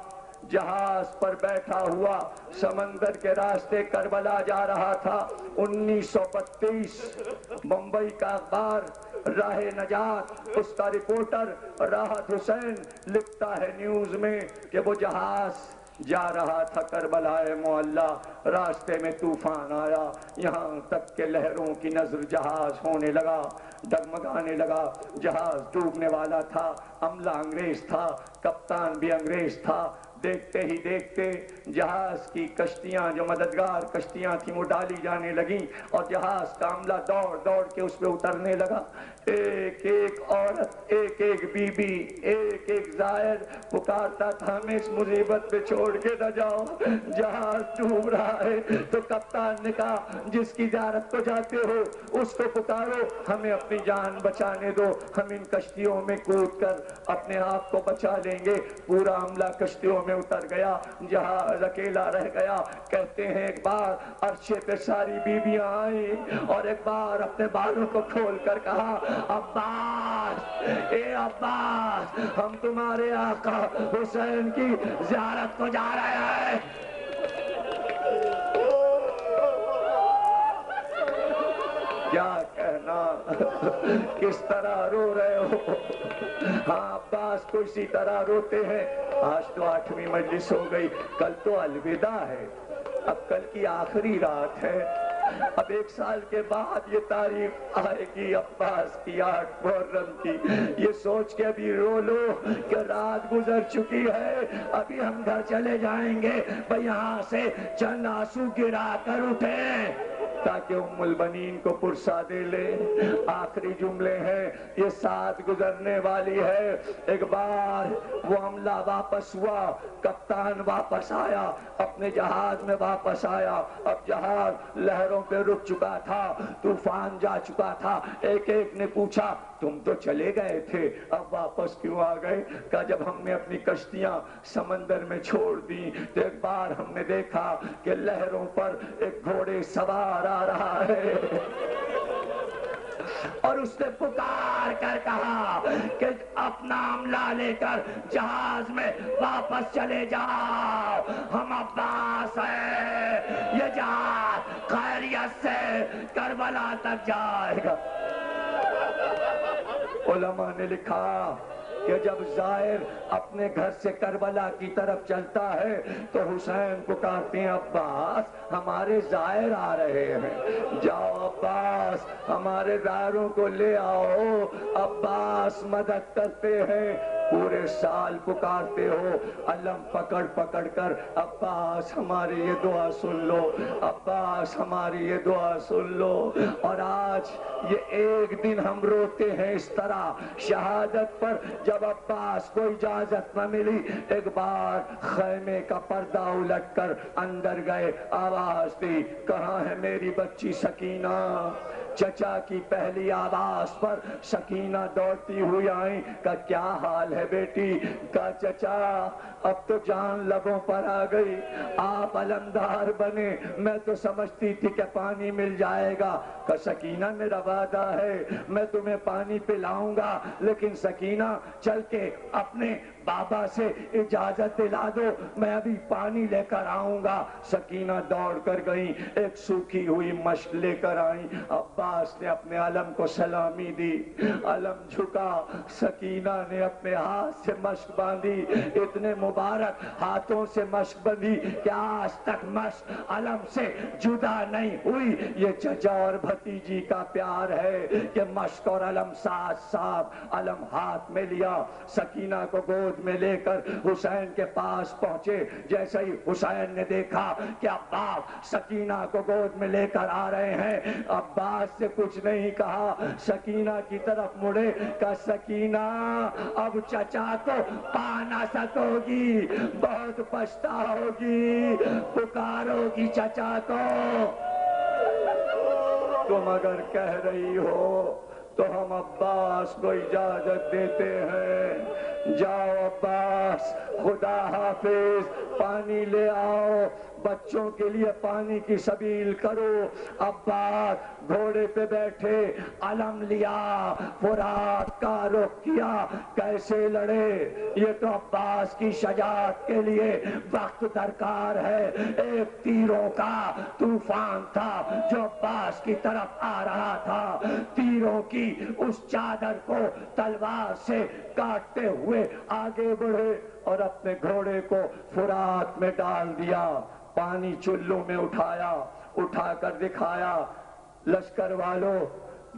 جہاز پر بیٹھا ہوا سمندر کے راستے کربلا جا رہا تھا۔ 1932 بمبئی کا اخبار راہ نجات، اس کا رپورٹر راحت حسین لکھتا ہے نیوز میں کہ وہ جہاز جا رہا تھا کربلا معلیٰ، راستے میں طوفان آیا، یہاں تک کہ لہروں کی نظر جہاز ہونے لگا، ڈگمگانے لگا، جہاز ڈوبنے والا تھا، عملہ انگریز تھا، کپتان بھی انگریز تھا۔ دیکھتے ہی دیکھتے جہاز کی کشتیاں جو مددگار کشتیاں تھیں وہ ڈالی جانے لگیں اور جہاز کا عملہ دوڑ دوڑ کے اس پہ اترنے لگا۔ ایک ایک عورت، ایک ایک بی بی، ایک ایک زائر پکارتا تھا ہمیں اس مصیبت پہ چھوڑ کے نہ جاؤ، جہاز ڈوب رہا ہے۔ تو کپتان نے کہا جس کی زیارت کو جاتے ہو اس کو پکارو، ہمیں اپنی جان بچانے دو، ہم ان کشتیوں میں کود کر اپنے آپ کو بچا لیں گے۔ پورا عملہ کشتیوں میں اتر گیا، جہاز اکیلا رہ گیا۔ کہتے ہیں ایک بار عرشے پہ ساری بیویاں آئیں اور ایک بار اپنے بالوں کو کھول کر کہا، عباس، اے عباس، ہم تمہارے آقا حسین کی زیارت کو جا رہے ہیں۔ کیا کہنا، کس طرح رو رہے ہو؟ ہاں عباس کو اسی طرح روتے ہیں۔ آج تو 8ویں مجلس ہو گئی، کل تو الوداع ہے، اب کل کی آخری رات ہے۔ اب 1 سال کے بعد یہ تاریخ آئے گی عباس کی 8 محرم کی۔ یہ سوچ کے ابھی رو لو کہ رات گزر چکی ہے، ابھی ہم گھر چلے جائیں گے، بھئی یہاں سے چند آنسو گرا کر اٹھیں تاکہ ام البنین کو پرسا دے لے۔ آخری جملے ہیں، یہ سات گزرنے والی ہے۔ ایک بار وہ عملہ واپس ہوا، کپتان واپس آیا، اپنے جہاز میں واپس آیا۔ اب جہاز لہروں پہ رک چکا تھا، طوفان جا چکا تھا۔ ایک ایک نے پوچھا، تم تو چلے گئے تھے، اب واپس کیوں آ گئے؟ کہا جب ہم نے اپنی کشتیاں سمندر میں چھوڑ دی تو ایک بار ہم نے دیکھا کہ لہروں پر ایک گھوڑے سوار آ رہا ہے، اور اس نے پکار کر کہا کہ اپنا عملہ لے کر جہاز میں واپس چلے جاؤ، ہم عباس ہیں، یہ جہاز خیریت سے کربلا تک جائے گا۔ علماء نے لکھا کہ جب زائر اپنے گھر سے کربلا کی طرف چلتا ہے تو حسین پکارتے ہیں، عباس ہمارے زائر آ رہے ہیں، جاؤ عباس ہمارے زائروں کو لے آؤ۔ عباس مدد کرتے ہیں، پورے سال پکارتے ہو علم پکڑ پکڑ کر، عباس ہماری یہ دعا سن لو، عباس ہماری یہ دعا سن لو۔ اور آج یہ ایک دن ہم روتے ہیں اس طرح شہادت پر، جب عباس کو اجازت نہ ملی، ایک بار خیمے کا پردہ الٹ کر اندر گئے، آواز دی، کہاں ہے میری بچی سکینہ؟ چچا کی پہلی آواز پر سکینہ دوڑتی ہوئی آئیں، کہا کیا حال ہے بیٹی؟ کہا چچا اب تو جان لبوں پر آ گئی، آپ علمدار بنے، میں تو سمجھتی تھی کہ پانی مل جائے گا۔ کہا سکینہ میرا وعدہ ہے میں تمہیں پانی پلاؤں گا، لیکن سکینہ چل کے اپنے بابا سے اجازت دلا دو، میں ابھی پانی لے کر آؤں گا۔ سکینہ دوڑ کر گئیں، ایک سوکھی ہوئی مشک لے کر آئیں۔ عباس نے اپنے علم کو سلامی دی، علم جھکا، سکینہ نے اپنے ہاتھ سے مشک باندھی، اتنے مبارک ہاتھوں سے مشک بندھی کہ آج تک مشک علم سے جدا نہیں ہوئی۔ یہ چچا اور بھتیجی کا پیار ہے کہ مشک اور علم ساتھ ساتھ، علم ہاتھ میں لیا، سکینہ کو گود میں لے کر حسین کے پاس پہنچے۔ جیسے ہی حسین نے دیکھا کہ عباس سکینہ کو گود میں لے کر آ رہے ہیں، عباس سے کچھ نہیں کہا، سکینہ کی طرف مڑے، کہا سکینہ اب چچا کو پا نہ سکو گی، بہت پچھتاؤ گی، پکارو گی چچا کو۔ تم اگر کہہ رہی ہو تو ہم عباس کو اجازت دیتے ہیں، جاؤ عباس، خدا حافظ، پانی لے آؤ، بچوں کے لیے پانی کی سبیل کرو۔ عباس گھوڑے پہ بیٹھے، علم لیا، فرات کا رخ کیا، کیسے لڑے؟ یہ تو عباس کی شجاعت کے لیے وقت درکار ہے۔ ایک تیروں کا طوفان تھا جو عباس کی طرف آ رہا تھا، تیروں کی اس چادر کو تلوار سے کاٹتے ہوئے آگے بڑھے اور اپنے گھوڑے کو فرات میں ڈال دیا، پانی چلوں میں اٹھایا، اٹھا کر دکھایا، لشکر والوں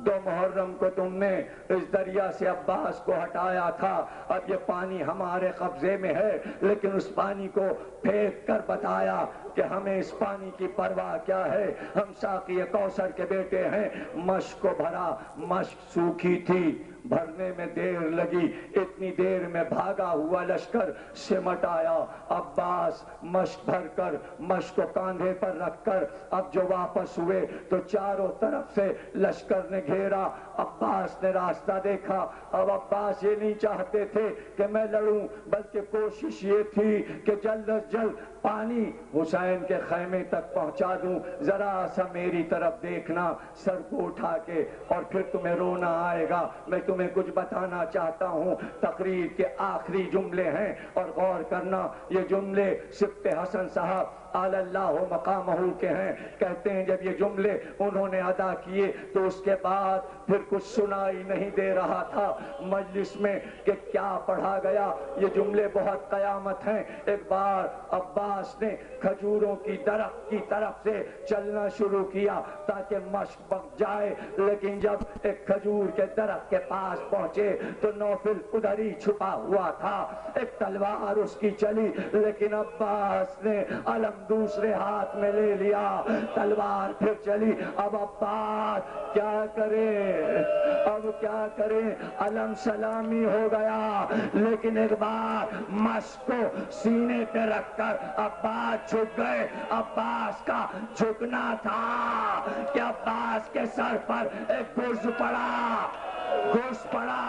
2 محرم کو تم نے اس دریا سے عباس کو ہٹایا تھا، اب یہ پانی ہمارے قبضے میں ہے، لیکن اس پانی کو پھینک کر بتایا کہ ہمیں اس پانی کی پرواہ کیا ہے، ہم ساقی کوثر کے بیٹے ہیں۔ مشک کو بھرا، مشک سوکھی تھی، بھرنے میں دیر لگی، اتنی دیر میں بھاگا ہوا لشکر سمٹ آیا۔ عباس مشک بھر کر، مشک کو کاندھے پر رکھ کر اب جو واپس ہوئے تو چاروں طرف سے لشکر نے گھیرا، عباس نے راستہ دیکھا. اب عباس یہ نہیں چاہتے تھے کہ میں لڑوں، بلکہ کوشش یہ تھی کہ جلد از جلد پانی حسین کے خیمے تک پہنچا دوں. ذرا سا میری طرف دیکھنا سر کو اٹھا کے، اور پھر تمہیں رونا آئے گا. میں تمہیں کچھ بتانا چاہتا ہوں. تقریر کے آخری جملے ہیں اور غور کرنا، یہ جملے سبط حسن صاحب اعلی اللہ مقامہ کے ہیں. کہتے ہیں جب یہ جملے انہوں نے ادا کیے تو اس کے بعد پھر کچھ سنائی نہیں دے رہا تھا مجلس میں کہ کیا پڑھا گیا. یہ جملے بہت قیامت ہیں. ایک بار عباس نے کھجوروں کی درخت کی طرف سے چلنا شروع کیا تاکہ مشق پک جائے، لیکن جب ایک کھجور کے درخت کے پاس پہنچے تو نوفل ادھر ہی چھپا ہوا تھا. ایک تلوار اس کی چلی، لیکن عباس نے علم دوسرے ہاتھ میں لے لیا. تلوار پھر چلی. اب عباس کیا کرے، اب کیا کرے؟ علم سلامی ہو گیا، لیکن ایک بار مشق کو سینے پہ رکھ کر عباس جھک گئے. عباس کا جھکنا تھا کہ عباس کے سر پر ایک گرز پڑا، گرز پڑا.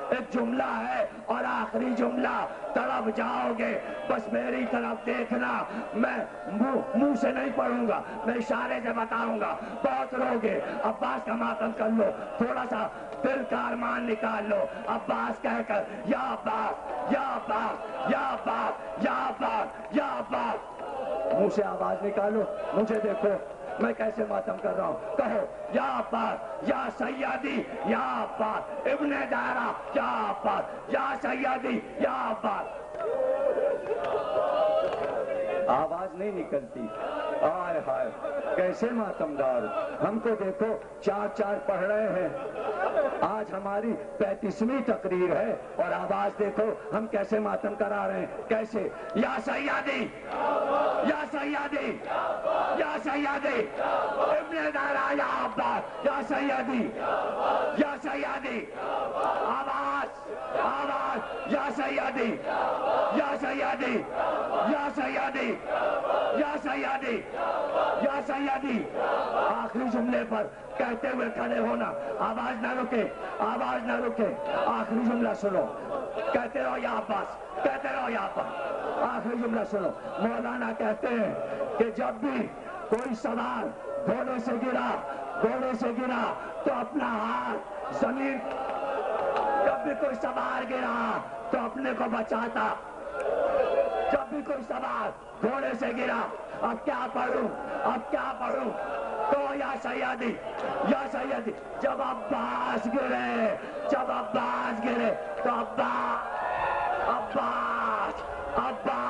ایک جملہ ہے اور آخری جملہ، تڑپ جاؤ گے بس میری طرف دیکھنا. میں منہ سے نہیں پڑھوں گا، میں اشارے سے بتاؤں گا. بہت روگے، عباس کا ماتم کر لو، تھوڑا سا دل کا ارمان نکال لو. عباس کہہ کر یا عباس، یا عباس، یا عباس، یا عباس، یا عباس. منہ سے آواز نکالو، مجھے دیکھو میں کیسے ماتم کر رہا ہوں. کہو یا عباس، یا سیدی، یا عباس ابن دارا، یا عباس، یا سیدی، یا عباس. آواز نہیں نکلتی. آئے ہائے کیسے ماتمدار. ہم کو دیکھو چار چار پڑھ رہے ہیں. آج ہماری 35ویں تقریر ہے اور آواز دیکھو ہم کیسے ماتم کرا رہے ہیں. کیسے؟ یا سیدی، یا سیدی، یا سیدی ابن دارا، یا عباس، یا سیدی، یا سیدی. آواز، آواز، یا سیدی، یا سیدی، یا سیدی، یا سیدی، یا سیدی. آخری جملے پر کہتے ہوئے کھڑے ہونا. آواز نہ رکے، آواز نہ رکے. آخری جملہ سنو. کہتے رہو یا عباس، کہتے رہو یا عباس. آخری جملہ سنو. مولانا کہتے ہیں کہ جب بھی کوئی سوار گھوڑے سے گرا، گھوڑے سے گرا تو اپنا ہاتھ زمین، جب بھی کوئی سوار گرا تو اپنے کو بچاتا. جب بھی کوئی سوار گھوڑے سے گرا، اب کیا پڑھوں، اب کیا پڑھوں؟ تو یا سیدی، یا سیدی. جب عباس گرے، جب عباس گرے تو عباس، عباس، عباس